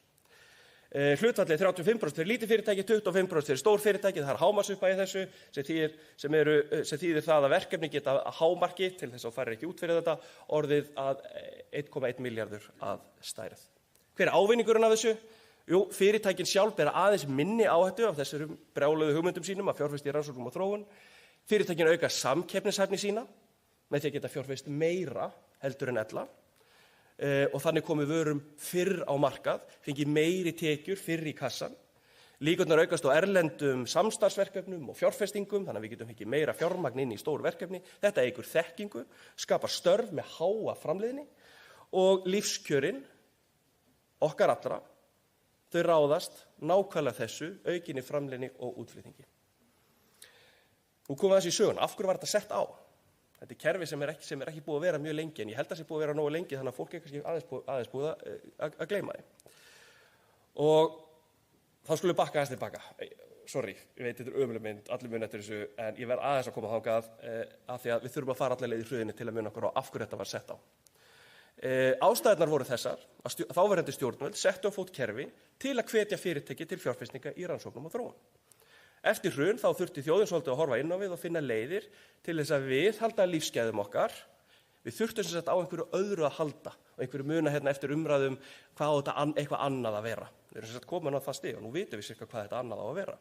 Hlutfallið 35% fyrir lítið fyrirtæki, 25% fyrir stór fyrirtæki, það er hámarksupphæð í þessu sem þýðir það að verkefni geta hámarki til þess að fara ekki út fyrir þetta orðið að 1,1 milljarður að stærð. Hver er ávinningurinn af þessu? Jú, fyrirtækin sjálf bera aðeins minni áhættu af þessum brjáluðu hugmyndum sínum að fjárfesta í rannsóknum og þróun. Fyrirtækin auka samkeppnishæfni sína með því að geta fjárfest meira heldur en ella. Og þannig komið vörum fyrr á markað, fengið meiri tekjur fyrr í kassan. Líkurnar aukast á erlendum samstarfsverkefnum og fjárfestingum, þannig að við getum fengið meira fjármagn inn í stór verkefni. Þetta eykur þekkingu, skapar störf með háa framleiðni og lífskjörin okkar allra, þau ráðast nákvæmlega þessu, aukinni framleiðni og útflutningi. Nú komum við þessi í sögun. Af hverju var þetta sett á? Þetta kerfi sem er ekki búið að vera mjög lengi, en ég held að það sé búið að vera nógu lengi, þannig að fólk er kannski aðeins búið að gleyma því. Og þá skulum við bakka aðeins tilbaka. Sorry, ég veit þetta er ömurleg mynd, allir muni eftir þessu, en ég verð aðeins að koma þangað af því að við þurfum að fara allar leið í hröðinni til að muna okkur á af hverju þetta var sett á. Ástæðurnar voru þessar að þáverandi stjórnvöld settu á fót kerfi til að hvetja fyrirtæki til fjárfestinga í rannsóknum og þróun. Eftir hrun þá þurfti þjóðin svolítið að horfa inn á við og finna leiðir til þess að viðhalda lífsgæðum okkar. Við þurftum sem sagt á einhverju öðru að halda og einhverju muna eftir umræðum hvað á þetta eitthvað annað að vera. Við erum sem sagt komin á það stig og nú vitum við sirka hvað þetta annað á að vera.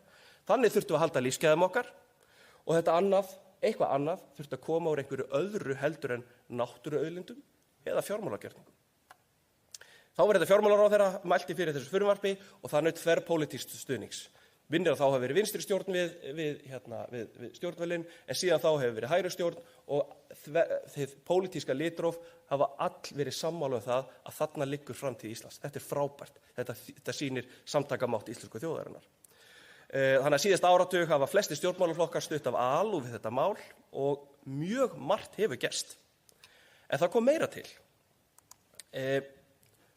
Þannig þurftum við að halda lífsgæðum okkar og þetta eitthvað annað þurfti að koma úr einhverju öðru heldur en náttúruauðlindum eða fjármálagjörningum. Þá var þetta fjármálaráðherra mælti fyrir þessu frumvarpi og það naut þverpólitísks stuðnings. Vinnir að þá hefur verið vinstri stjórn við stjórnvölinn, en síðan þá hefur verið hægri stjórn og þið pólitíska litróf hafa all verið sammála það að þarna liggur framtíð Íslands. Þetta er frábært. Þetta sýnir samtakamátt íslensku þjóðarinnar. Þannig að síðasta áratug hafa flesti stjórnmálaflokkar stutt af alúð við þetta mál og mjög margt hefur gerst. En það kom meira til.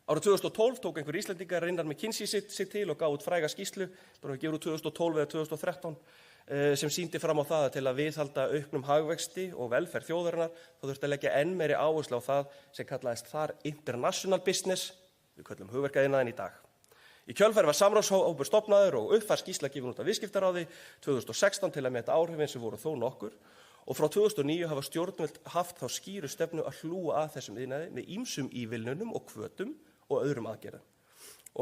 Árið 2012 tók einhver Íslendingar reyndar með Kinsey sig til og gaf út fræga skýrslu, það var gefið út 2012 eða 2013, sem sýndi fram á það að til að viðhalda auknum hagvexti og velferð þjóðarinnar, þá þurfti að leggja enn meiri áherslu á það sem kallaðist þar international business, við köllum hugverkaiðnaðinn í dag. Í kjölfari var samráðshópur stofnaður og uppfærð skýrsla gefin út af Viðskiptaráði 2016 til að meta áhrifin sem voru þó nokkur. Og frá 2009 hafa stjórnvöld haft þá skýru stefnu að hlúa að þessum iðnaði með ýmsum ívilnunum og hvötum og öðrum aðgerðum.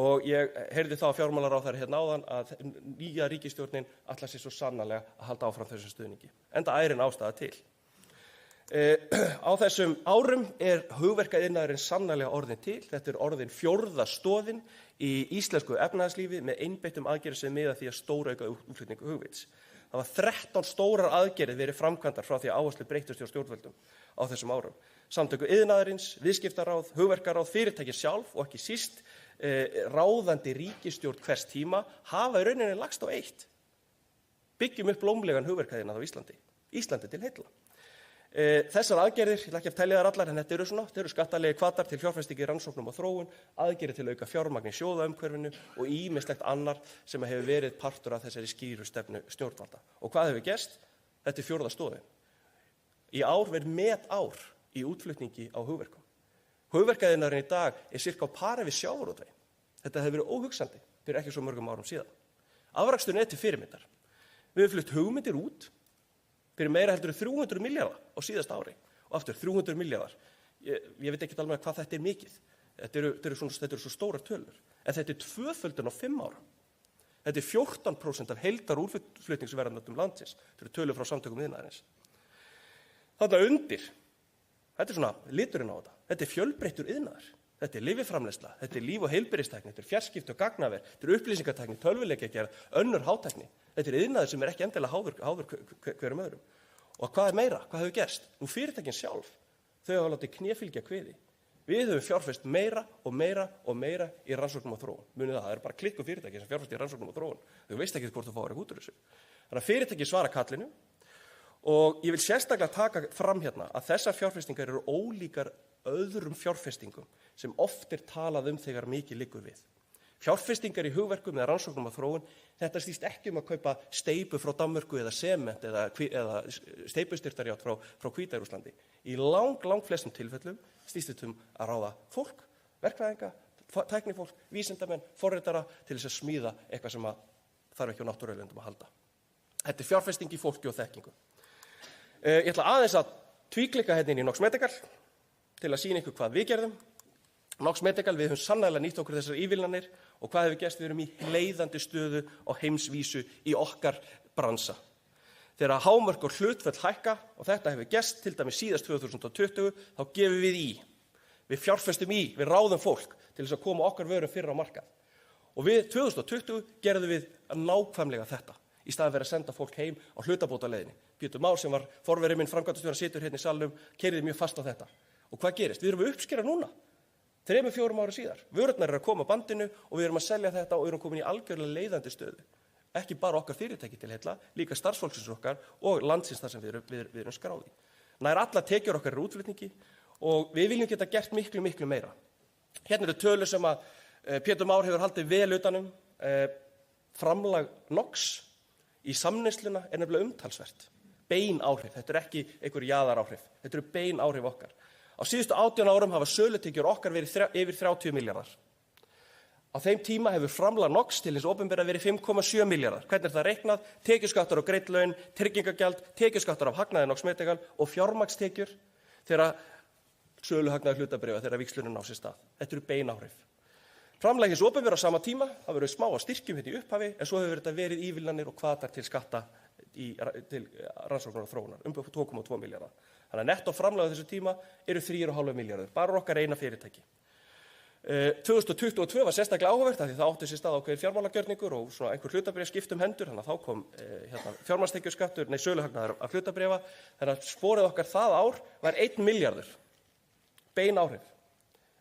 Og ég heyrði þá fjármálaráðherra hérna áðan að nýja ríkisstjórnin ætlar sér svo sannarlega að halda áfram þessum stuðningi. Enda ærin ástæða til. Á þessum árum er hugverkaiðnaðurinn sannarlega orðin til. Þetta er orðin fjórða stoðin í íslensku efnahagslífi með einbeittum aðgerðum sem miða því að stórauka útflutningu hugvits. Það var 13 stórar aðgerðir verið framkvæmdar frá því að áherslu breyttust hjá stjórnvöldum á þessum árum. Samtöku iðnaðarins, viðskiptaráð, hugverkaráð, fyrirtæki sjálf og ekki síst ráðandi ríkisstjórn hvers tíma hafa í rauninni lagst á eitt. Byggjum upp blómlegan hugverkaiðnað á Íslandi til heilla. Þessar aðgerðir, ég ætla ekki að telja þær allar, en þetta eru skattalegi hvatar til fjárfestinga í rannsóknum og þróun, aðgerðir til að auka fjármagn í sjóðaumhverfinu og ýmislegt annar sem hefur verið partur af þessari skýru stefnu stjórnvalda. Og hvað hefur gerst? Þetta er fjórða stoðin. Í ár verður metár í útflutningi á hugverkum. Hugverkaiðnaðurinn í dag er sirka á pari við sjávarútveginn. Þetta hefur verið óhugsandi fyrir ekki svo mörgum árum síðan. Afraksturinn er til fyrirmyndar. Við höfum flutt hugmyndir út fyrir meira heldur 300 milljarða á síðasta ári og aftur 300 milljarðar. Ég veit ekki alveg hvað þetta er mikið. Þetta eru svo stórar tölur. En þetta er tvöföldun á 5 ára. Þetta er 14% af heildar útflutningsverðmætum landsins. Þetta eru tölur frá samtökum iðnaðarins. Þarna undir, þetta er svona liturinn á þetta. Þetta er fjölbreyttur iðnaður. Þetta er lyfjaframleiðsla, þetta er líf- og heilbrigðistækni, þetta er fjarskipti og gagnaver, þetta er upplýsingatækni, tölvuleikjagerð, önnur hátækni. Þetta er iðnaður sem er ekki endilega háður hverjum öðrum. Og hvað er meira? Hvað hefur gerst? Nú fyrirtækin sjálf, þau hafa látið knéfylgja kviði. Við höfum fjárfest meira og meira og meira í rannsóknum og þróun. Munið það er bara klikku fyrirtæki sem fjárfest í rannsóknum og þróun. Þú veist ekki hvort þú fáir ekki út úr þessu. Þannig að fyrirtæki svara kallinu og ég vil sérstaklega taka fram hérna að þessar fjárfestingar eru ólíkar öðrum fjárfestingum sem oft er talað þegar mikið liggur við. Fjárfestingar í hugverkum eða rannsóknum og þróun, þetta snýst ekki að kaupa steypu frá Danmörku eða sement eða steipustyrtarját frá Hvíta-Rússlandi. Í lang flestum tilfellum snýst þetta að ráða fólk, verkfræðinga, tæknifólk, vísindamenn, forritara til þess að smíða eitthvað sem þarf ekki á náttúruauðlindum að halda. Þetta er fjárfesting í fólki og þekkingu. Ég ætla aðeins að tvíklikka hérna inn í Nox Medical til að sýna ykkur hvað við gerðum. Nox Medical, við höfum sannarlega nýtt okkur þessar ívilnanir og hvað hefur gerst? Við erum í leiðandi stöðu á heimsvísu í okkar bransa. Þegar hámörk og hlutföll hækka, og þetta hefur gerst til dæmis síðast 2020, þá gefum við í. Við fjárfestum í, við ráðum fólk til þess að koma okkar vörum fyrir á markað. Og við 2020 gerðum við nákvæmlega þetta í staðan fyrir að senda fólk heim á hlutabótaleiðinni. Pétur Már sem var forveri minn, framkvæmdastjóri, situr hérna í salnum, keyrði mjög fast á þetta. Og hvað gerist? Við erum að uppskera núna, 3-4 ára síðar. Vörurnar eru að koma á bandinu og við erum að selja þetta og erum komin í algjörlega leiðandi stöðu. Ekki bara okkar fyrirtæki til heilla, líka starfsfólksins okkar og landsins þar sem við erum skráði. Nær alla tekjur okkar eru útflutningi og við viljum geta gert miklu meira. Hérna eru tölur sem að Pétur Már hefur haldið vel utanum. Framlag NOx í samneysluna er nefnilega umtalsvert. Bein áhrif, þetta er ekki einhver jaðaráhrif, þetta eru bein áhrif okkar. Á síðustu 18 árum hafa sölutekjur okkar verið yfir 30 milljarðar. Á þeim tíma hefur framlag NOx til hins opinbera verið 5,7 milljarðar. Hvernig er það reiknað? Tekjuskattar á greidd laun, tryggingagjald, tekjuskattar af hagnaði NOx Medical og fjármagnstekjur þegar söluhagnaði hlutabréfa þegar víxlunin á sér stað. Þetta eru bein áhrif. Framlag hins opinbera á sama tíma hafa verið smá að styrkjum hérna í upphafi en svo hefur þetta verið ívilnanir og hvatar til skatta til rannsóknar og þróunar, 2,2 milljarðar. Þannig að netto framlag á þessu tíma eru 3,5 milljarðar, bara okkar eina fyrirtæki. 2022 var sérstaklega áhugavert af því það átti sér stað ákveðin fjármálagjörningur og svona einhver hlutabréf skipt hendur, þannig að þá kom fjármagnstekjuskattur, hsöluhagnaður af hlutabréfa, þannig að sporið okkar það ár var 1 milljarður, bein áhrif.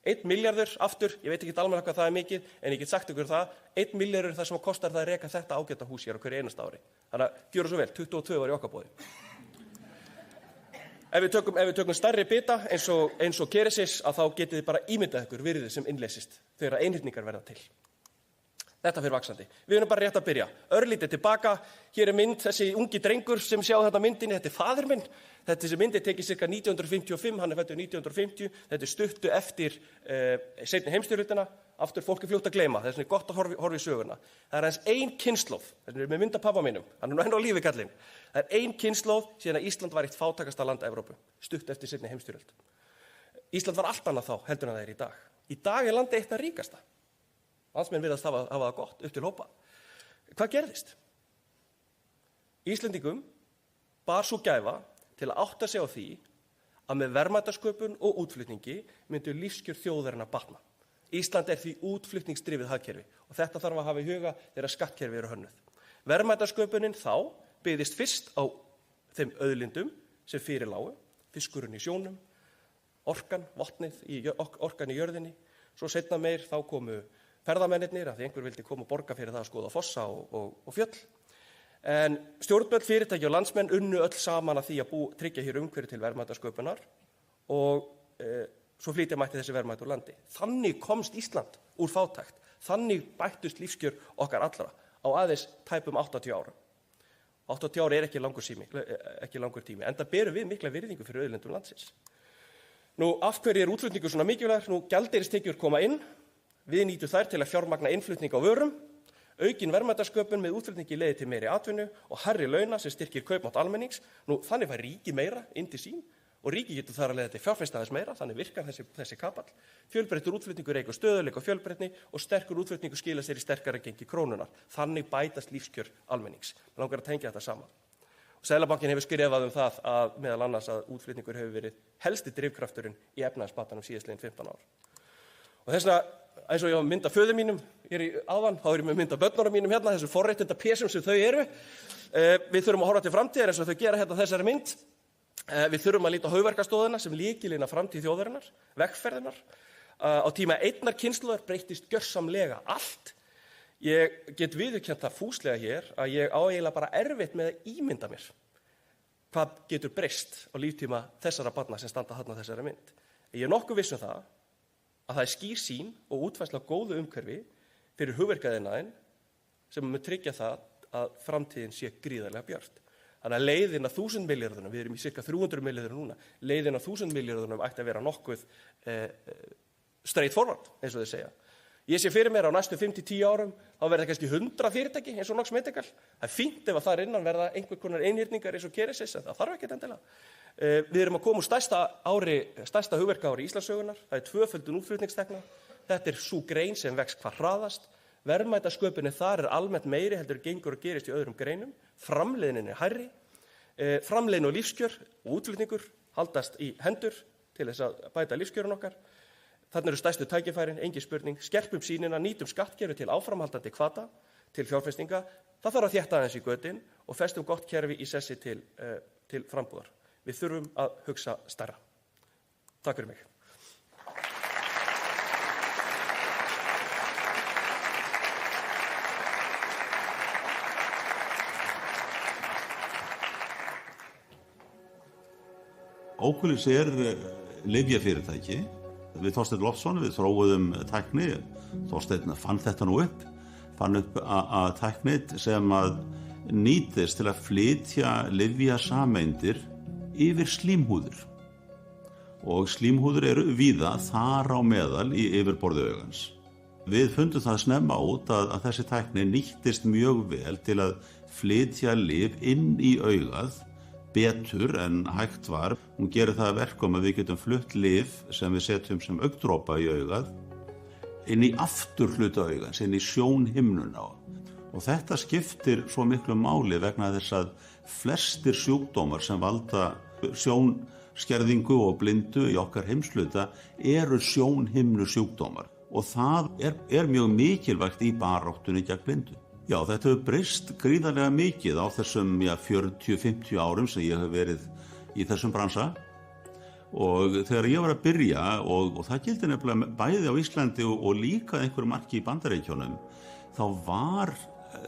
1 milljarður aftur, ég veit ekki alveg hvað það er mikið, en ég get sagt ykkur það, 1 milljarður það sem kostar það að reka þetta ágæta hús hér á hverju einasta ári. Þannig að gjöra svo vel, 22 var í okkar boði. Ef við tökum stærri bita eins og Keresis að þá getið þið bara ímyndað ykkur virðið sem innleysist þegar einhyrningar verða til. Þetta fyrir vaxandi. Við erum bara rétt að byrja. Örlítið tilbaka, hér er mynd, þessi ungi drengur sem sjá þetta myndinni, þetta er faðir minn. Þessi myndi tekið cirka 1955, hann er fæddur 1950, þetta er stuttu eftir seinni heimsstyrjöldina, aftur fólk er fljótt að gleyma, þess vegna er gott að horfa í söguna. Það er aðeins ein kynslóð, þess vegna er með mynd af pabba mínum, hann er enn á lífi kallinn. Það er ein kynslóð síðan að Ísland var eitt fátækasta land Evrópu, stutt eftir seinni heimsstyrjöld. Ísland var allt annað þá heldur en það er í dag. Í dag er landið eitt af ríkasta. Landsmenn virðast hafa það gott upp til hópa. Hvað gerðist? Íslendingum bar svo gæfa til að átta sig á því að með verðmætasköpun og útflutningi myndu lífskjör þjóðarinnar batna. Ísland er því útflutningsdrifið hagkerfi og þetta þarf að hafa í huga þegar skattkerfi eru hönnuð. Verðmætasköpunin þá byggðist fyrst á þeim auðlindum sem fyrir lágu, fiskurinn í sjónum, orkan, vatnið, orkan í jörðinni, svo seinna meir þá komu ferðamennirnir að því einhver vildi koma og borga fyrir það að skoða fossa og fjöll. En stjórnvöld, fyrirtæki og landsmenn unnu öll saman að því að tryggja hér umhverfi til verðmætasköpunar og svo flytja mætti þessi verðmæti úr landi. Þannig komst Ísland úr fátækt. Þannig bættust lífskjör okkar allra á aðeins tæpum 80 árum. 80 ára er ekki langur tími, enda berum við mikla virðingu fyrir auðlindum landsins. Nú, af hverju er útflutningur svona mikilvægur? Nú, gjaldeyristekjur koma inn. Við nýtum þær til að fjármagna innflutning á vörum. Aukin verðmætasköpun með útflutningi leiðir til meiri atvinnu og hærri launa sem styrkir kaupmátt almennings. Nú, þannig fær ríki meira inn til sín og ríki getur þar að leiða til fjárfestaðis meira, þannig virkar þessi kapall. Fjölbreyttur útflutningur eykur stöðuleika og fjölbreytni og sterkur útflutningur skila sér í sterkara gengi krónunar. Þannig bætast lífskjör almennings. Mig langar að tengja þetta saman. Og Seðlabankinn hefur skrifað það að meðal annars að útflutningur hefur verið helsti drifkrafturinn í efnahagsbatanum síðastliðin 15 ár. Og þess vegna, eins og ég var mynd af föður mínum hér í áðan, þá er ég með mynd af börnunum mínum hérna, þessu forréttinda pésum sem þau eru. Við þurfum að horfa til framtíðar eins og þau gera hérna þessari mynd. Við þurfum að líta á hugverkastöðuna sem lykilinn að framtíð þjóðarinnar, vegferðinnar. Á tíma einnar kynslóðar breyttist gjörsamlega allt. Ég get viðurkennt það fúslega hér að ég á eiginlega bara erfitt með að ímynda mér hvað getur breyst á líftíma þessara barna sem standa þarna á þessari mynd. Ég er nokkuð viss um það að það er skýr sýn og útfærsla á góðu umhverfi fyrir hugverkaiðnaðinn sem mun tryggja það að framtíðin sé gríðarlega björt. Þannig að leiðin að 1000 milljörðunum, við erum í cirka 300 milljörður núna, leiðin að 1000 milljörðunum ætti að vera nokkuð straight forward, eins og þau segja. Ég sé fyrir mér á næstu 5-10 árum, þá verða kannski 100 fyrirtæki eins og NOx Medical. Það er fínt ef að þar innan verða einhver konar einhyrningar eins og Keresis, en það þarf ekki endilega. Við erum að koma úr stærsta hugverkaári Íslandssögunnar, það er tvöföldun útflutningstekna. Þetta er sú grein sem vex hvað hraðast. Verðmætasköpunin þar er almennt meiri heldur gengur og gerist í öðrum greinum. Framleiðnin er hærri. Framleiðin og lífskjör og útflutningur haldast í hendur til þess að bæta lífskjörun okkar. Þarna eru stærstu tækifærin, engin spurning, skerpum sýnina, nýtum skattkerfi til áframhaldandi hvata, til fjárfestinga. Það þarf að þétta aðeins í götin og festum gott kerfi í sessi til frambúðar. Við þurfum að hugsa stærra. Takk fyrir mig. Ókulis lyfjafyrirtæki. Við Þorsteinn Loftsson, við þróuðum tækni. Þorsteinn fann þetta nú upp. Fann upp að tækni sem að nýtist til að flytja lyfjasameindir yfir slímhúður. Og slímhúður eru víða þar á meðal í yfirborði augans. Við fundum það snemma út að þessi tækni nýttist mjög vel til að flytja lyf inn í augað betur en hægt var. Hún gerir það að verkum að við getum flutt lyf sem við setjum sem augndropa í augað inn í afturhluta augans, inn í sjónhimnuna. Og þetta skiptir svo miklu máli vegna þess að flestir sjúkdómar sem valda sjónskerðingu og blindu í okkar heimshluta eru sjónhimnu sjúkdómar. Og það er mjög mikilvægt í baráttunni gegn blindu. Já, þetta hefur breyst gríðarlega mikið á þessum 40-50 árum sem ég hef verið í þessum bransa. Og þegar ég var að byrja, og það gildi nefnilega bæði á Íslandi og líka einhverju marki í Bandaríkjunum, þá var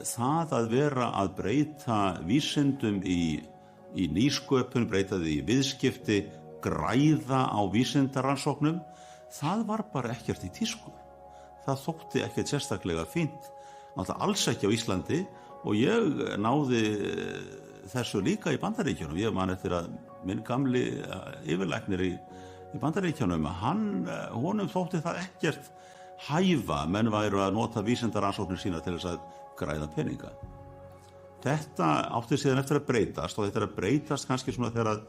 það að vera að breyta vísindum í nýsköpun, breyta því í viðskipti, græða á vísindarannsóknum, það var bara ekkert í tísku. Það þótti ekkert sérstaklega fínt. Náttúrulega alls ekki á Íslandi og ég náði þessu líka í Bandaríkjunum. Ég man eftir að minn gamli yfirlæknir í Bandaríkjunum, honum þótti það ekkert hæfa, menn væru að nota vísindaransóknir sína til þess að græða peninga. Þetta átti síðan eftir að breytast og þetta er að breytast kannski svona þegar að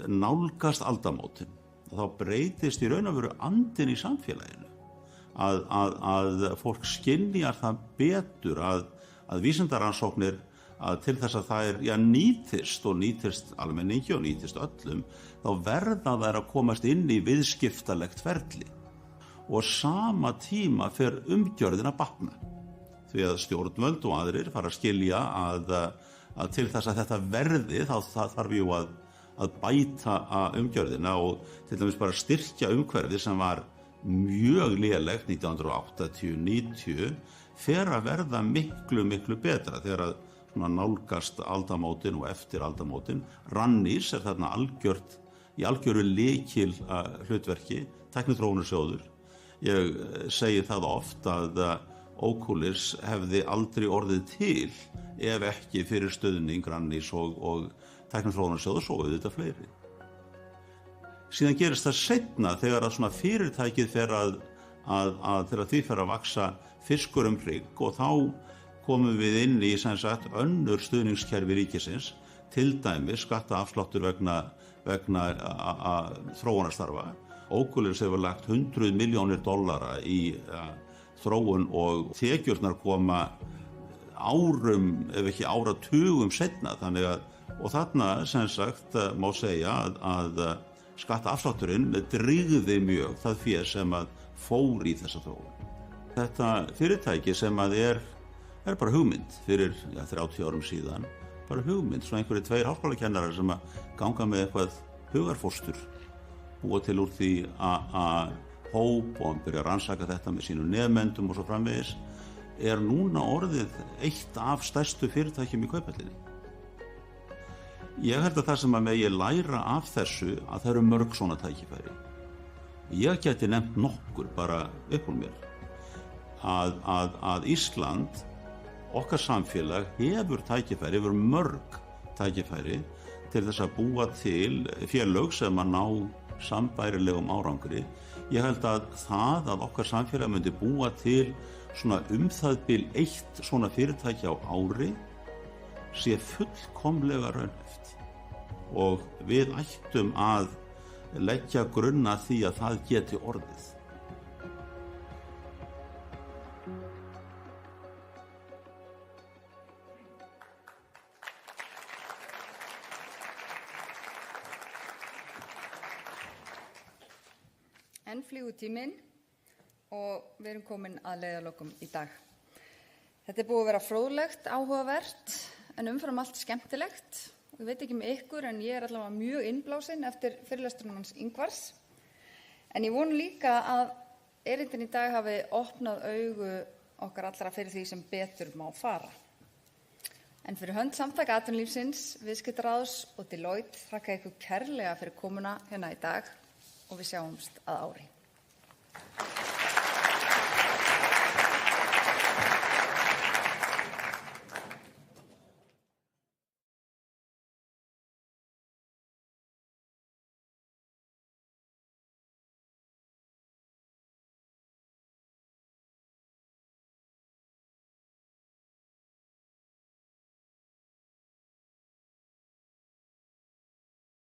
nálgast aldamótin. Þá breytist í raun og veru andinn í samfélaginu. Að fólk skynjar það betur að vísindaransóknir að til þess að það nýtist almenningi og nýtist öllum, þá verða þær að komast inn í viðskiptalegt ferli og sama tíma fer umgjörðin að batna. Því að stjórnvöld og aðrir fara að skilja að til þess að þetta verði þá þarf jú að bæta umgjörðina og til dæmis bara styrkja umhverfið sem var mjög lélegt 1980-90 fer að verða miklu betra þegar að svona nálgast aldamótin og eftir aldamótin. Rannís er þarna í algjöru lykil hlutverki, Tækniþróunarsjóður. Ég segi það oft að Oculis hefði aldrei orðið til ef ekki fyrir stuðning Rannís og Tækniþróunarsjóður svo auðvitað fleiri. Síðan gerist það seinna þegar að svona fyrirtækið þegar því fer að vaksa fiskur hrygg og þá komum við inn í sem sagt önnur stuðningskerfi ríkisins, til dæmis skattaafsláttur vegna þróunarstarfa. Oculis hefur lagt $100 milljónir í þróun og tekjurnar koma árum, ef ekki áratugum seinna. Og þarna sem sagt má segja að skattaafslátturinn drýgði mjög það fé sem að fór í þessa þróun. Þetta fyrirtæki sem að er bara hugmynd fyrir 30 árum síðan, bara hugmynd, svo einhverjir 2 háskólakennarar sem að ganga með eitthvað hugarfóstur, búa til úr því að hóp og byrja að rannsaka þetta með sínum nemendum og svo framvegis, er núna orðið eitt af stærstu fyrirtækjum í Kauphellinni. Ég held að það sem að megi læra af þessu að það eru mörg svona tækifæri. Ég geti nefnt nokkur bara upp úr mér. Að Ísland, okkar samfélag, hefur mörg tækifæri til þess að búa til félög sem að ná sambærilegum árangri. Ég held að það að okkar samfélag myndi búa til svona það bil 1 svona fyrirtæki á ári sé fullkomlega raunhæft og við ættum að leggja grunn að því að það geti orðið. enn flýgur tíminn og við erum komin að leiðarlokum í dag. Þetta er búið að vera fróðlegt, áhugavert, en umfram allt skemmtilegt. Ég veit ekki með ykkur, en ég er allavega mjög innblásin eftir fyrirlesturinn hans Ingvars. En ég vona líka að erindin í dag hafi opnað augu okkar allra fyrir því sem betur má fara. En fyrir hönd Samtaka atvinnulífsins, Viðskiptaráðs og Deloitte þakka ykkur kærlega fyrir komuna hérna í dag og við sjáumst að ári.